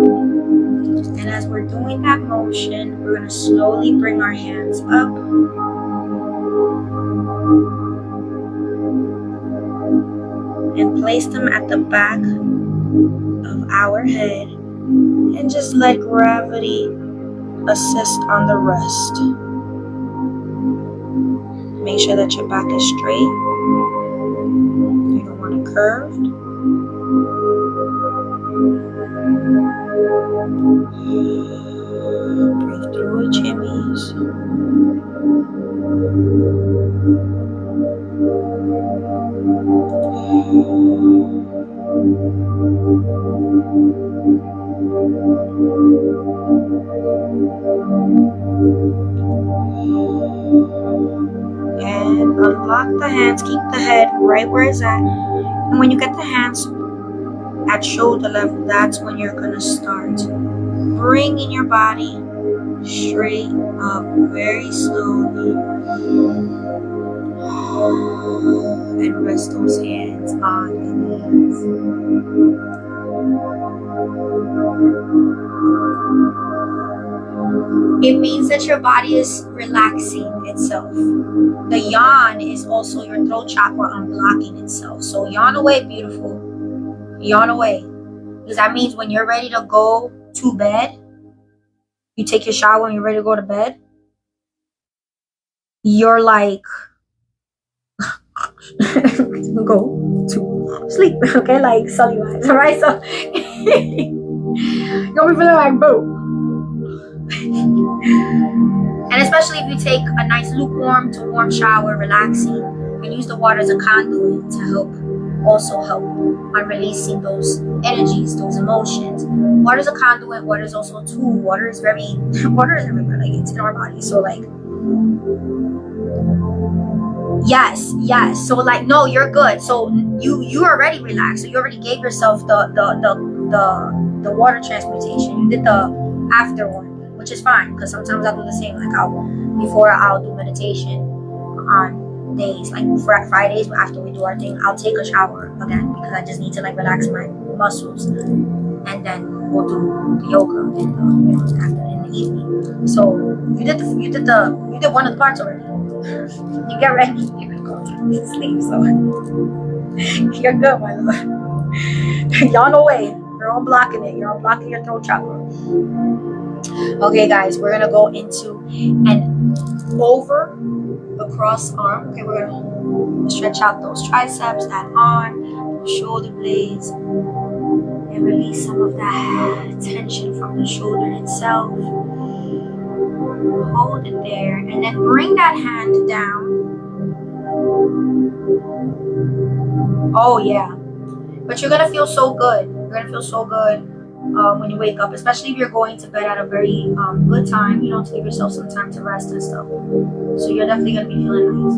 And as we're doing that motion, we're gonna slowly bring our hands up. And place them at the back of our head. And just let gravity assist on the rest. Make sure that your back is straight. You don't want it curved. Breathe through it, Chimis. And unlock the hands. Keep the head right where it's at. And when you get the hands at shoulder level, that's when you're going to start bringing your body straight up very slowly. And rest those hands on your knees. It means that your body is relaxing itself. The yawn is also your throat chakra unblocking itself. So yawn away, beautiful. Yawn away. Because that means when you're ready to go to bed, you take your shower and you're ready to go to bed, you're like, go to sleep. Okay, like sully wise. Alright, so you'll be feeling like boo. And especially if you take a nice lukewarm to warm shower, relaxing, and use the water as a conduit to help on releasing those energies, those emotions. Water is a conduit. Water is also a tool. Water is everywhere. Like, it's in our body. So like, yes. So like, no, you're good. So you already relaxed. So you already gave yourself the water transmutation. You did the after one, which is fine, because sometimes I'll do the same. Like I'll do meditation on days like Fridays after we do our thing. I'll take a shower again because I just need to like relax my muscles, and then we'll do the yoga in the evening. So you did one of the parts already. You get ready, you're gonna go to sleep. So you're good, my love. Yawn away. You're unblocking it. You're unblocking your throat chakra. Okay, guys, we're gonna go into an over the cross arm. Okay, we're gonna stretch out those triceps, that arm, those shoulder blades, and release some of that tension from the shoulder itself. Hold it there, and then bring that hand down. Oh yeah, but you're gonna feel so good. You're gonna feel so good when you wake up, especially if you're going to bed at a very good time, to give yourself some time to rest and stuff. So you're definitely going to be feeling nice.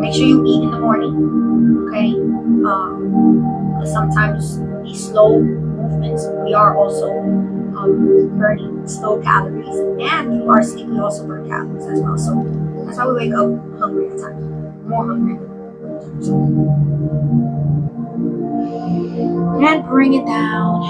Make sure you eat in the morning, okay? Because sometimes these slow movements, we are also burning slow calories, and through our sleep, we also burn calories as well. So that's why we wake up hungry at times, more hungry. And bring it down.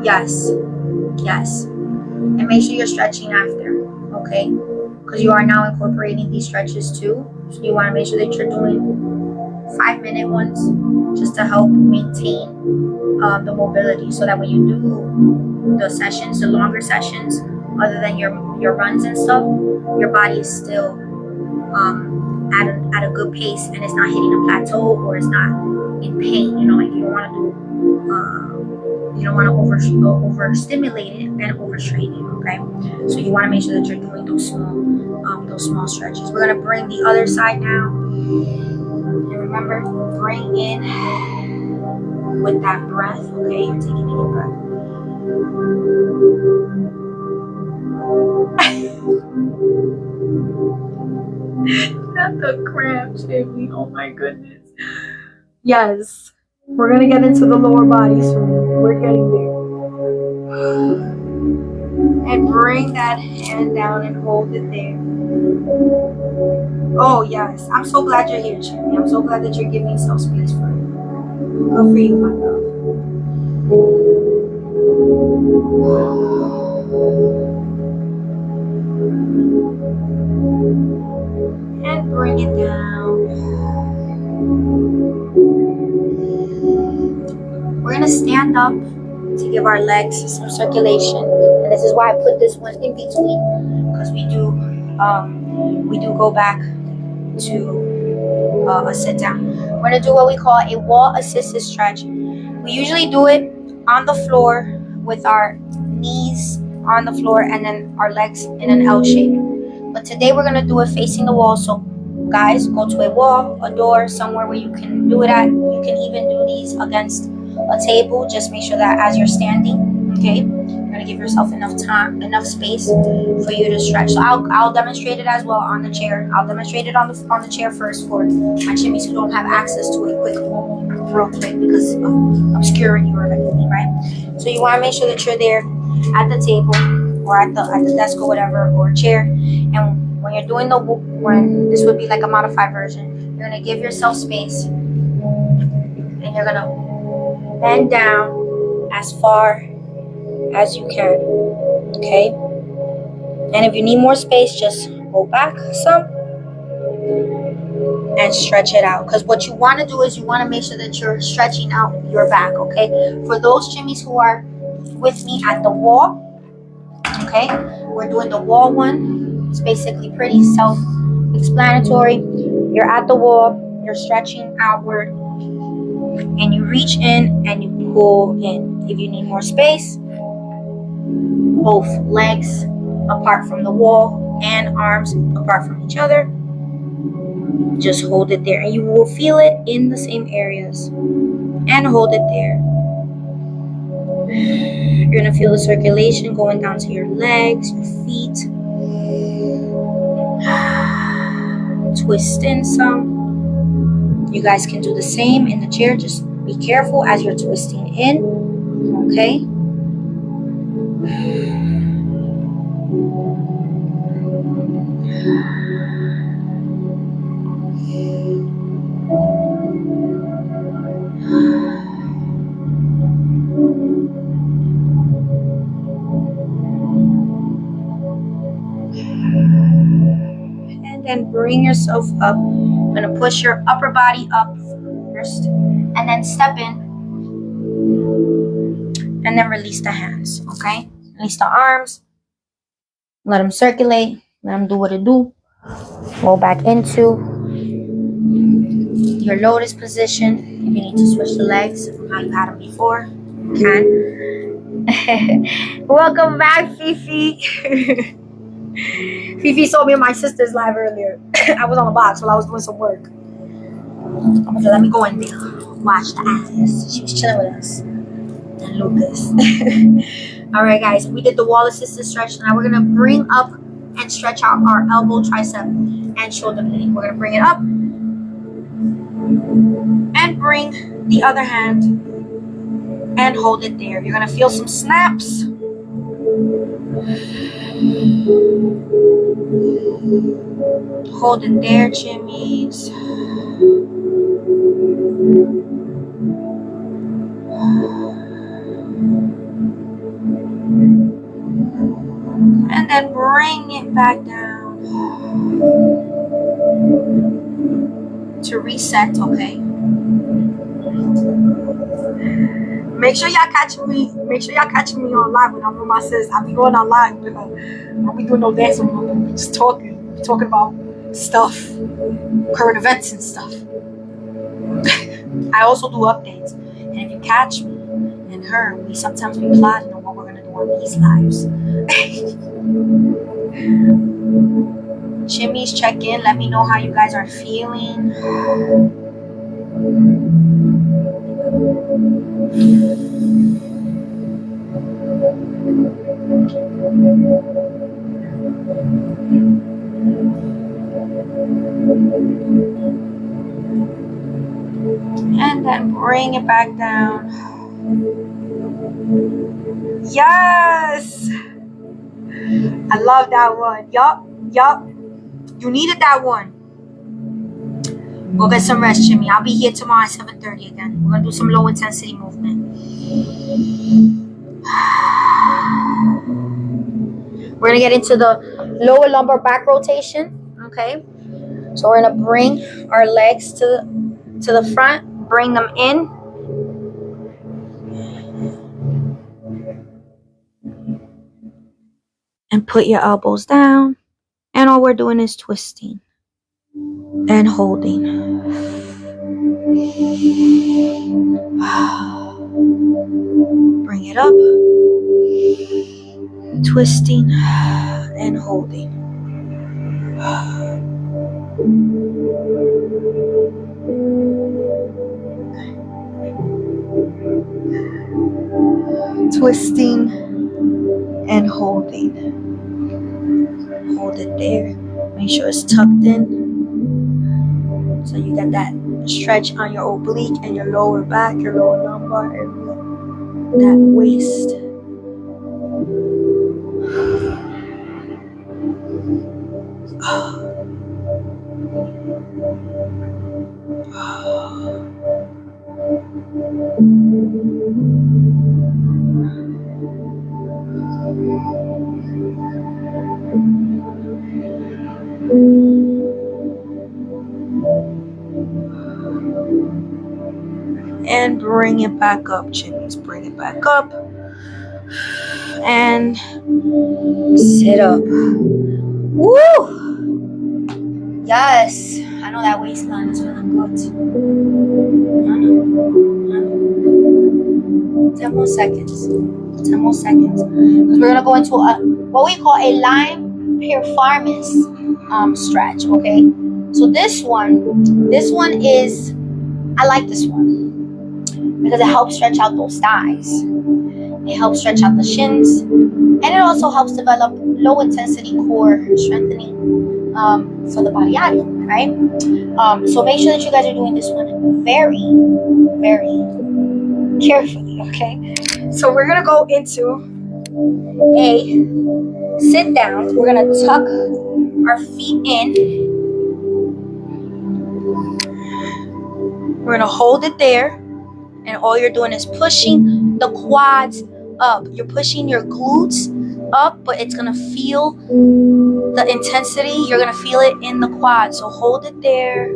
Yes. And make sure you're stretching after, okay? Because you are now incorporating these stretches too. So you want to make sure that you're doing 5-minute ones just to help maintain the mobility, so that when you do the sessions, the longer sessions, other than your runs and stuff, your body is still at a good pace, and it's not hitting a plateau, or it's not in pain. Like you don't want to overstimulate it and overstrain it. Okay, so you want to make sure that you're doing those small stretches. We're gonna bring the other side now, and remember, bring in with that breath. Okay, you're taking a deep breath. Not the cramp, Jimmy. Oh my goodness. Yes. We're gonna get into the lower body soon. We're getting there. And bring that hand down and hold it there. Oh yes. I'm so glad you're here, Jimmy. I'm so glad that you're giving yourself space for it. Good for you, my love. And bring it down. We're gonna stand up to give our legs some circulation, and this is why I put this one in between, because we do go back to a sit down. We're gonna do what we call a wall assisted stretch. We usually do it on the floor with our knees on the floor and then our legs in an L shape. But today we're gonna do it facing the wall. So guys, go to a wall, a door, somewhere where you can do it at. You can even do these against a table. Just make sure that as you're standing, okay, you're gonna give yourself enough time, enough space for you to stretch. So I'll demonstrate it as well on the chair. I'll demonstrate it on the chair first for my chimmies who don't have access to a quick real quick because of obscurity or anything, right? So you want to make sure that you're there at the table or at the desk or whatever, or a chair. And when you're doing this would be like a modified version, you're gonna give yourself space and you're gonna bend down as far as you can, okay? And if you need more space, just go back some and stretch it out, because what you want to do is you want to make sure that you're stretching out your back, okay? For those chimmies who are with me at the wall, okay, we're doing the wall one. It's basically pretty self-explanatory. You're at the wall, you're stretching outward, and you reach in and you pull in. If you need more space, both legs apart from the wall and arms apart from each other, just hold it there and you will feel it in the same areas, and hold it there. You're gonna feel the circulation going down to your legs, your feet. Twist in some. You guys can do the same in the chair. Just be careful as you're twisting in, okay? And then bring yourself up. You're gonna push your upper body up first, and then step in, and then release the hands, okay? Release the arms. Let them circulate. Let them do what it do. Go back into your lotus position. If you need to switch the legs from how you had them before, you can. Welcome back, Fifi. Fifi saw me in my sister's live earlier. I was on the box while I was doing some work. I'm gonna let me go in there. Watch the eyes. She was chilling with us. And Lucas. Alright guys, we did the wall assisted stretch. Now we're gonna bring up and stretch out our elbow, tricep, and shoulder blade. We're gonna bring it up and bring the other hand and hold it there. You're gonna feel some snaps. Hold it there, chimmies. And then bring it back down to reset, okay? Make sure y'all catching me. Make sure y'all catching me on live when I'm with my sis. I'll be going on live because I don't be doing no dancing. I'm just talking about stuff, current events and stuff. I also do updates, and if you catch me and her, we sometimes be plotting on what we're gonna do on these lives. Chimmies, check in. Let me know how you guys are feeling. And then bring it back down. Yes! I love that one. Yup. You needed that one. Go get some rest, Jimmy. I'll be here tomorrow at 7:30 again. We're gonna do some low intensity movement. We're gonna get into the lower lumbar back rotation. Okay. So we're gonna bring our legs to the front, bring them in. And put your elbows down. And all we're doing is twisting and holding. Bring it up. Twisting and holding. Twisting and holding. Hold it there. Make sure it's tucked in. So you got that stretch on your oblique and your lower back, your lower lumbar area. That waist. And bring it back up, Chimis. Bring it back up. And sit up. Woo! Yes. I know that waistline is feeling good. I know. 10 more seconds. 10 more seconds. Because we're going to go into what we call a line performance stretch, okay? So this one is, I like this one. Because it helps stretch out those thighs. It helps stretch out the shins. And it also helps develop low intensity core strengthening for the body area, right? So make sure that you guys are doing this one very, very carefully, okay? So we're going to go into a sit down. We're going to tuck our feet in. We're going to hold it there. And all you're doing is pushing the quads up. You're pushing your glutes up, but it's going to feel the intensity. You're going to feel it in the quads. So hold it there.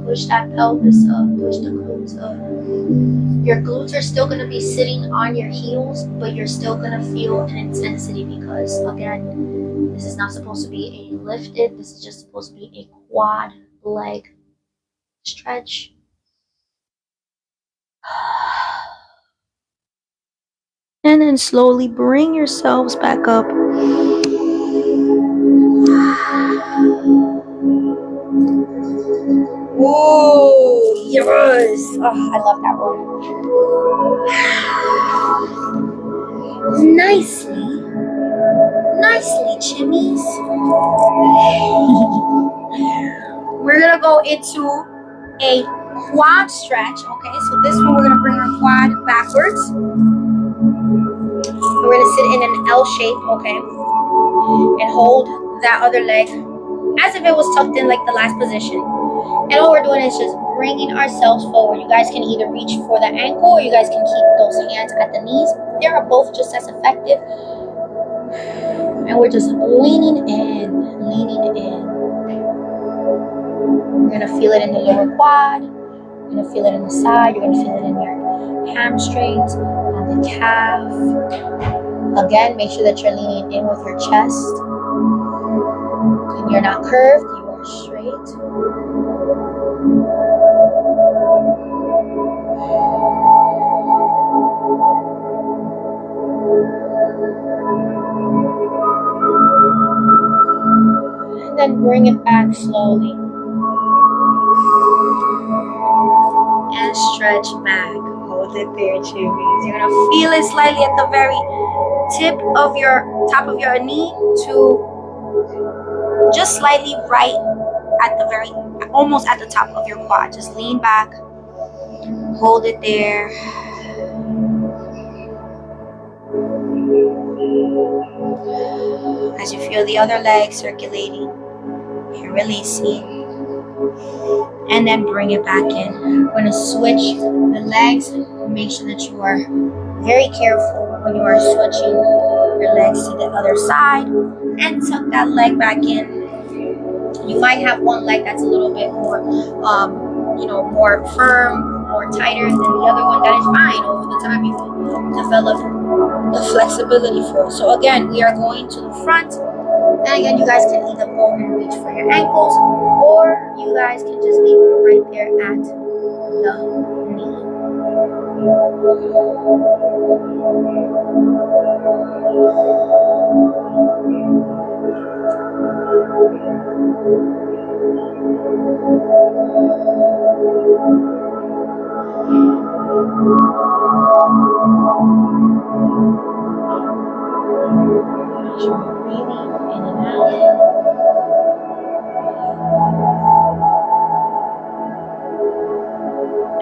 Push that pelvis up. Push the glutes up. Your glutes are still going to be sitting on your heels, but you're still going to feel an intensity because, again, this is not supposed to be a lifted. This is just supposed to be a quad leg stretch. And then slowly bring yourselves back up. Whoa, yes. Oh, I love that one. Nicely, Chimis. We're going to go into a quad stretch, okay? So this one, we're going to bring our quad backwards. We're going to sit in an L shape, okay? And hold that other leg as if it was tucked in like the last position. And all we're doing is just bringing ourselves forward. You guys can either reach for the ankle or you guys can keep those hands at the knees. They are both just as effective. And we're just leaning in. You're going to feel it in the lower quad. You're going to feel it in the side. You're going to feel it in your hamstrings, on the calf. Again, make sure that you're leaning in with your chest. And you're not curved, you are straight. And then bring it back slowly. And stretch back. Hold it there, Chimis. You're gonna feel it slightly at the very tip of your top of your knee to just slightly right at the very, almost at the top of your quad. Just lean back, hold it there. As you feel the other leg circulating and releasing. And then bring it back in. We're going to switch the legs. Make sure that you are very careful when you are switching your legs to the other side. And tuck that leg back in. You might have one leg that's a little bit more, more firm, more tighter than the other one. That is fine. Over the time you will develop the flexibility for it. So again, we are going to the front. And again, you guys can either go and reach for your ankles, or you guys can just leave it right there at the knee. Breathing in and out.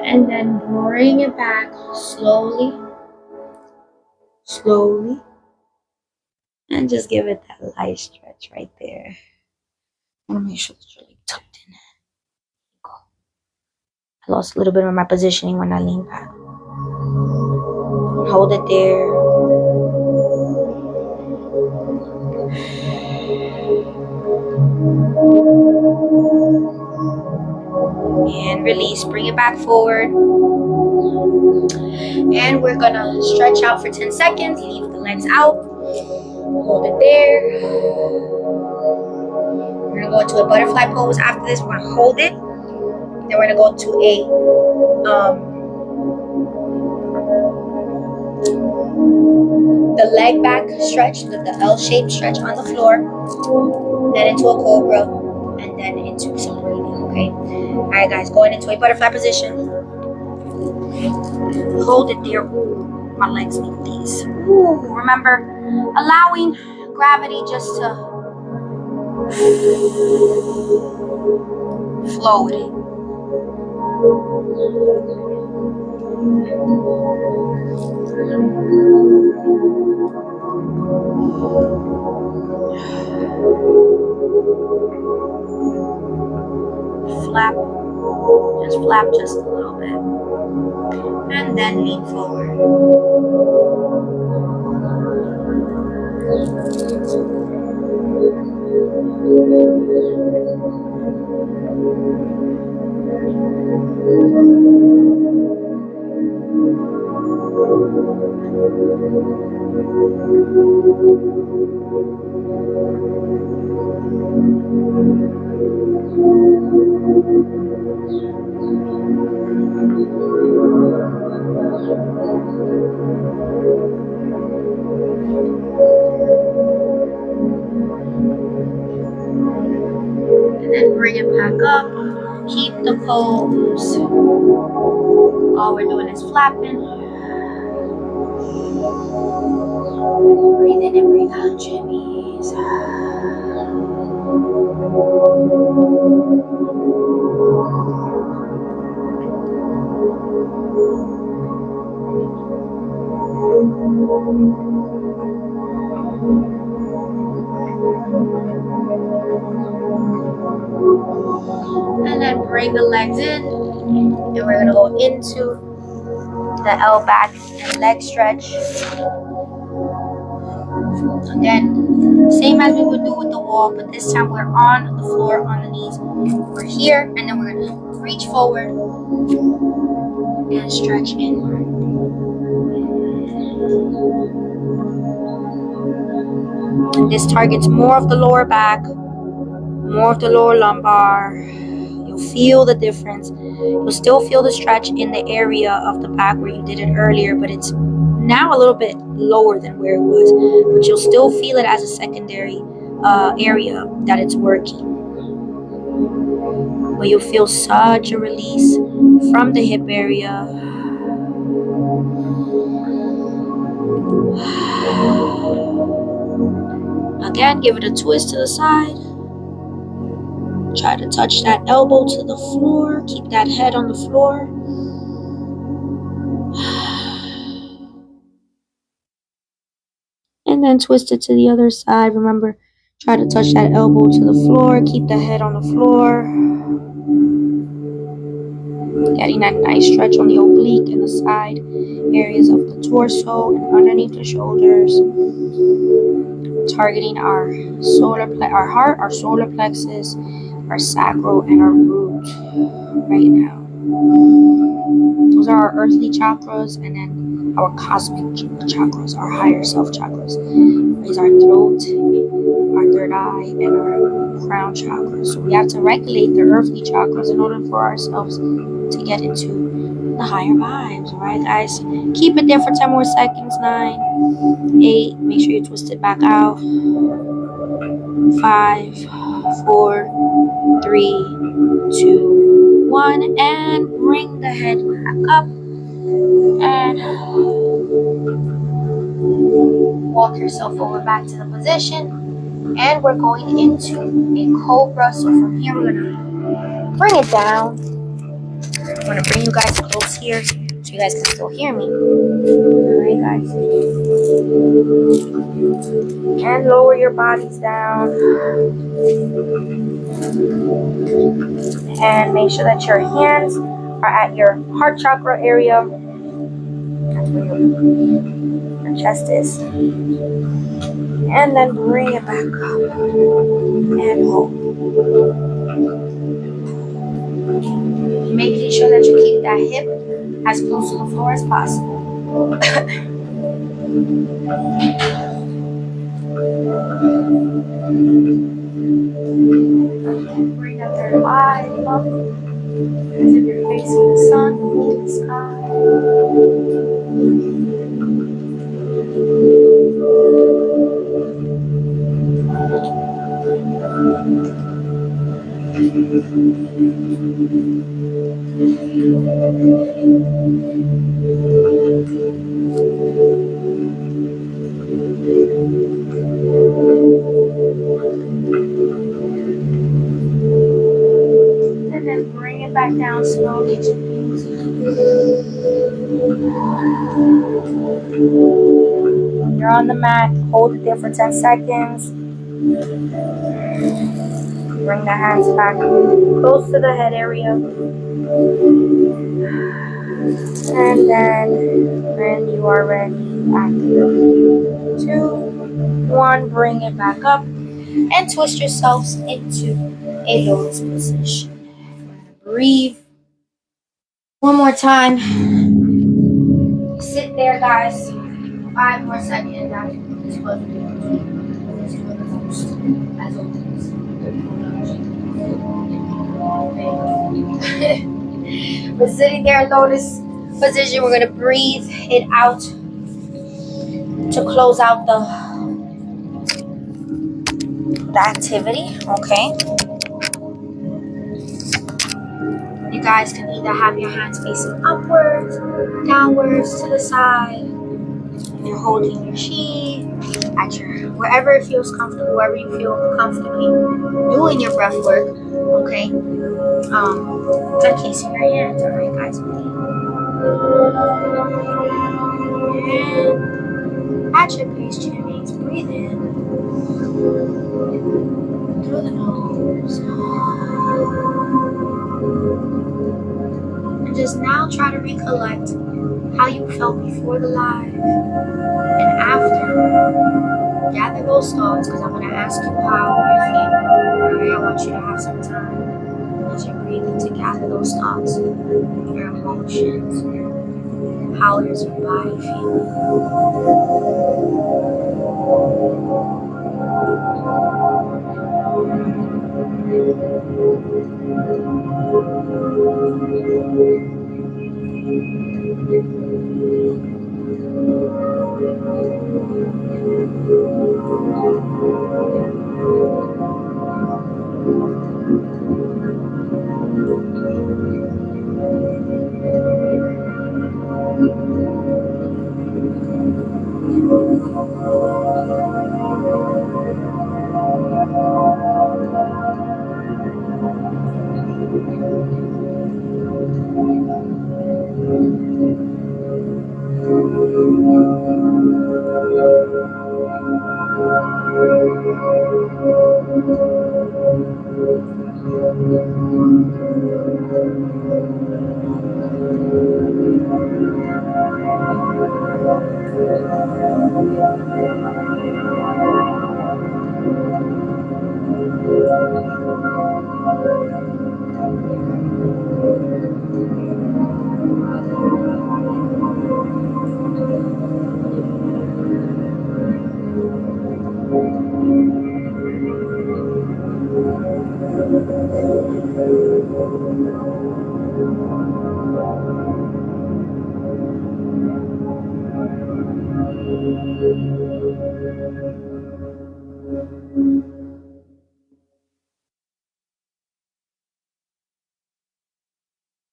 And then bring it back slowly, and just give it that light stretch right there. I want to make sure that you're tucked in. Go. I lost a little bit of my positioning when I lean back. Hold it there. And release. Bring it back forward. And we're gonna stretch out for 10 seconds. Leave the legs out. Hold it there. We're gonna go into a butterfly pose. After this, we're gonna hold it. Then we're gonna go to a the leg back stretch, the L-shaped stretch on the floor. Then into a cobra, and then into some breathing. Okay. All right, guys. Going into a butterfly position. Hold it there. Ooh, my legs need these. Ooh, remember, allowing gravity just to flow with it. Flap just a little bit. And then lean forward. And then bring it back up. Keep the pose. All we're doing is flapping. Breathe in and breathe out, Chimis. And then bring the legs in, and we're gonna go into the L back and leg stretch. Again, same as we would do with the wall, but this time we're on the floor, on the knees. We're here, and then we're gonna reach forward and stretch inward. This targets more of the lower back, more of the lower lumbar. You'll feel the difference. You'll still feel the stretch in the area of the back where you did it earlier, but it's now a little bit lower than where it was. But you'll still feel it as a secondary area that it's working. But you'll feel such a release from the hip area. Again, give it a twist to the side. Try to touch that elbow to the floor. Keep that head on the floor. And then twist it to the other side. Remember, try to touch that elbow to the floor. Keep the head on the floor. Getting that nice stretch on the oblique and the side areas of the torso and underneath the shoulders. Targeting our heart, our solar plexus, our sacral, and our root right now. Those are our earthly chakras, and then our cosmic chakras, our higher self chakras. Is our throat, our third eye, and our crown chakra. So we have to regulate the earthly chakras in order for ourselves to get into the higher vibes. Alright, guys? Keep it there for 10 more seconds. 9, 8. Make sure you twist it back out. 5, 4, 3, 2, 1. And bring the head back up. And walk yourself over back to the position. And we're going into a cobra. So from here, we're going to bring it down. I'm going to bring you guys close here so you guys can still hear me. Alright, guys. And lower your bodies down. And make sure that your hands are at your heart chakra area. That's where your chest is. And then bring it back up. And hold. Making sure that you keep that hip as close to the floor as possible. Bring that third eye up as if you're facing the sun, the sky. And then bring it back down slowly to knees. You're on the mat. Hold it there for 10 seconds. Bring the hands back close to the head area. And then when you are ready, after 2, 1, bring it back up and twist yourselves into a lotus position. Breathe. One more time. Sit there, guys. 5 more seconds. This was the most, as always. We're sitting there in lotus position. We're gonna breathe it out to close out the activity. Okay. You guys can either have your hands facing upwards, downwards, to the side. You're holding your chi at your wherever it feels comfortable, wherever you feel comfortably doing your breath work. Okay. Encasing your hands. All right, guys. And at your pace, Chimis, breathe in through the nose. And just now try to recollect how you felt before the live and after. Gather those thoughts because I'm going to ask you how you feel. Alright, I want you to have some time as you're breathing to gather those thoughts, your emotions, how does your body feel.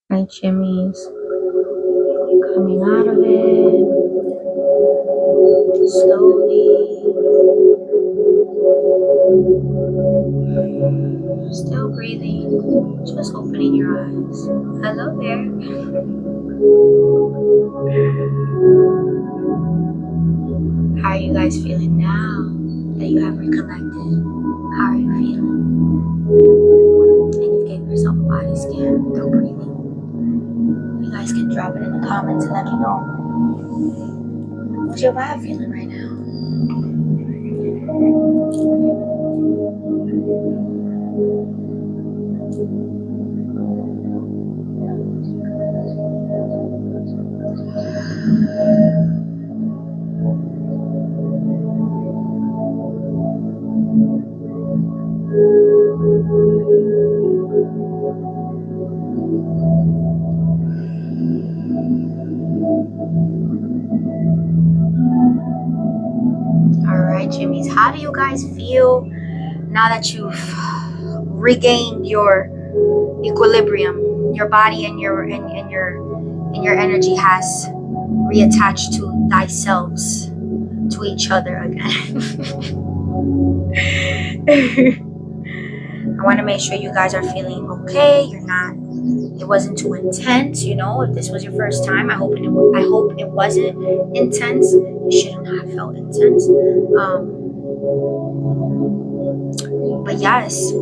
Right, Chimis. Coming out of it slowly. Still breathing. Just opening your eyes. Hello there. How are you guys feeling now that you have recollected? How are you feeling? And you gave yourself a body scan through breathing. You guys can drop it in the comments and let me know. What's your vibe feeling right now? Alright, Chimis, how do you guys feel now that you've regained your equilibrium? Your body and your energy has reattached to thyselves, to each other again. I want to make sure you guys are feeling okay. You're not. It wasn't too intense, you know. If this was your first time, I hope it wasn't intense. It shouldn't have felt intense. But yes.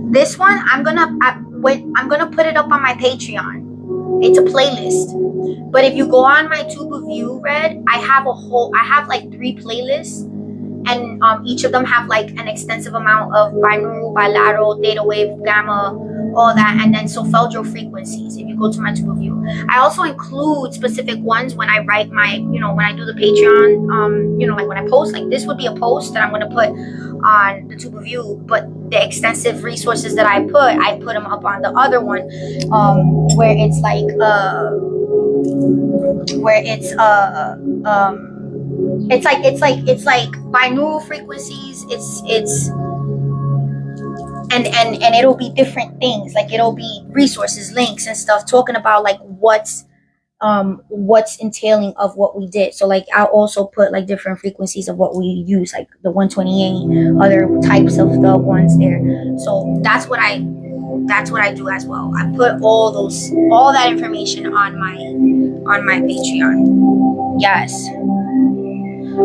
This one, I'm gonna put it up on my Patreon. It's a playlist. But if you go on my Tube of View, Red, I have like 3 playlists, and each of them have like an extensive amount of binaural, bilateral, theta wave, gamma, all that, and then solfeggio frequencies. If you go to my Tube of View, I also include specific ones when I write my, when I do the Patreon, like when I post, like this would be a post that I'm gonna put on the Tube of View, but the extensive resources that I put them up on the other one, where it's like it's like binaural frequencies. It's and it'll be different things, like it'll be resources, links and stuff talking about like what's entailing of what we did. So like I'll also put like different frequencies of what we use, like the 128, other types of the ones there. So that's what I do as well. I put all that information on my Patreon. Yes.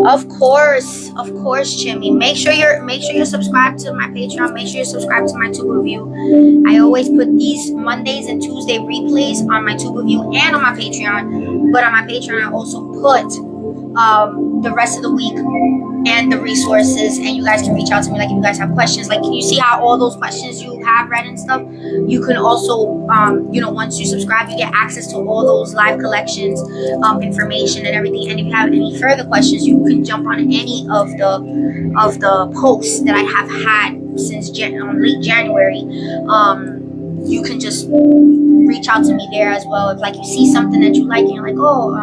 Of course, Chimmy. Make sure you're subscribed to my Patreon. Make sure you're subscribed to my Tube Review. I always put these Mondays and Tuesday replays on my Tube Review and on my Patreon. But on my Patreon, I also put the rest of the week and the resources, and you guys can reach out to me, like if you guys have questions. Like, can you see how all those questions you have read and stuff, you can also once you subscribe, you get access to all those live collections, information and everything. And if you have any further questions, you can jump on any of the posts that I have had since late January. You can just reach out to me there as well. If like you see something that you like and you're like, oh,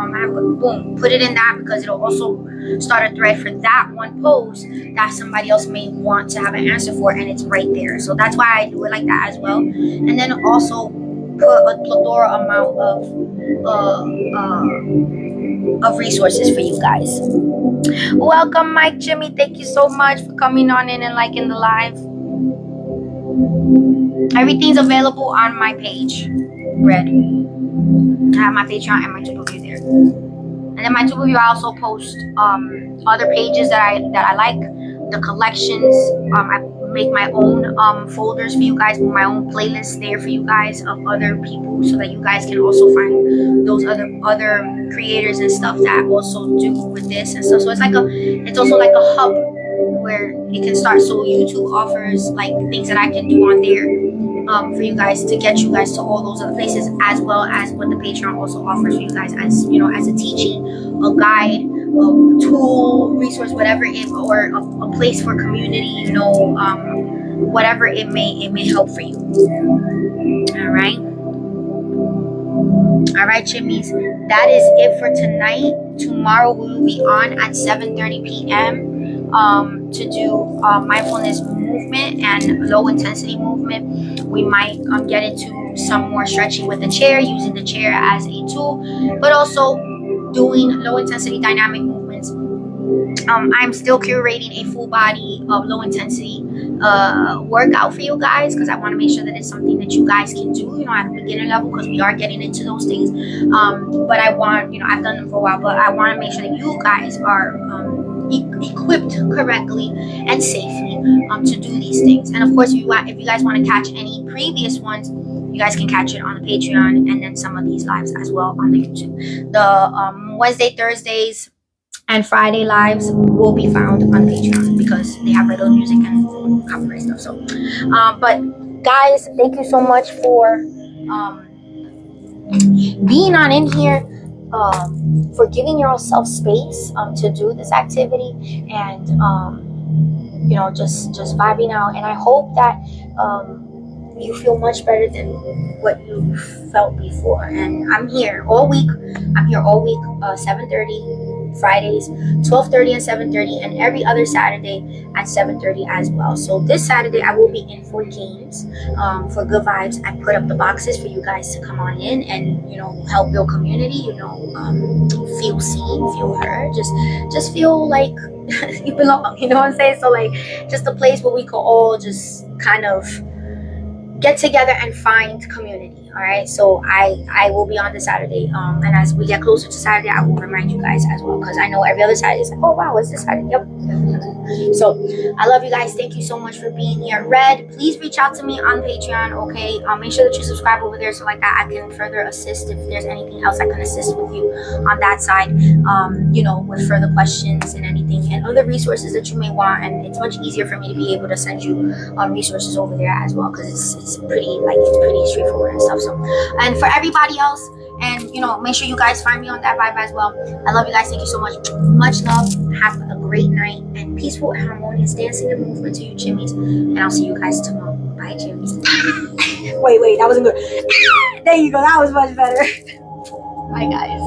boom, put it in that, because it'll also start a thread for that one post that somebody else may want to have an answer for, and it's right there. So that's why I do it like that as well. And then also put a plethora amount of resources for you guys. Welcome, Mike Jimmy. Thank you so much for coming on in and liking the live. Everything's available on my page, Red. I have my Patreon and my Tububu there. And then my Tububu, I also post other pages that I like, the collections. I make my own folders for you guys, my own playlists there for you guys of other people, so that you guys can also find those other creators and stuff that also do with this and stuff. So it's also like a hub where it can start. So YouTube offers like things that I can do on there for you guys to get you guys to all those other places, as well as what the Patreon also offers for you guys, as you know, as a teaching, a guide, a tool, resource, whatever it, or a place for community, you know, whatever it may help for you. All right, Chimis, that is it for tonight. Tomorrow we will be on at 7:30 p.m. To do mindfulness movement and low intensity movement. We might get into some more stretching with the chair, using the chair as a tool, but also doing low intensity dynamic movements. I'm still curating a full body of low intensity workout for you guys, because I want to make sure that it's something that you guys can do, you know, at a beginner level, because we are getting into those things. But I want, you know, I've done them for a while, but I want to make sure that you guys are equipped correctly and safely to do these things. And of course, if you guys want to catch any previous ones, you guys can catch it on the Patreon, and then some of these lives as well on the YouTube. The Wednesday, Thursdays, and Friday lives will be found on Patreon, because they have regular music and copyright stuff. So, but guys, thank you so much for being on in here, for giving yourself space to do this activity, and you know, just vibing out. And I hope that you feel much better than what you felt before. And I'm here all week. 7:30 Fridays, 12:30 and 7:30, and every other Saturday at 7:30 as well. So this Saturday I will be in for games, for good vibes. I put up the boxes for you guys to come on in and, you know, help build community, you know, feel seen, feel heard, just feel like you belong, you know what I'm saying? So like, just a place where we could all just kind of get together and find community. All right, so I will be on this Saturday, and as we get closer to Saturday, I will remind you guys as well, because I know every other Saturday is like, oh wow, it's this Saturday. Yep. So I love you guys. Thank you so much for being here. Red, please reach out to me on Patreon. Okay, make sure that you subscribe over there, so like that I can further assist if there's anything else I can assist with you on that side, you know, with further questions and anything and other resources that you may want. And it's much easier for me to be able to send you resources over there as well, because it's pretty straightforward and stuff. So, and for everybody else, and you know, make sure you guys find me on that vibe as well. I love you guys. Thank you so much. Much love. Have a great night, and peaceful and harmonious dancing and movement to you, Chimis. And I'll see you guys tomorrow. Bye, Chimis. wait, that wasn't good. There you go. That was much better. Bye, guys.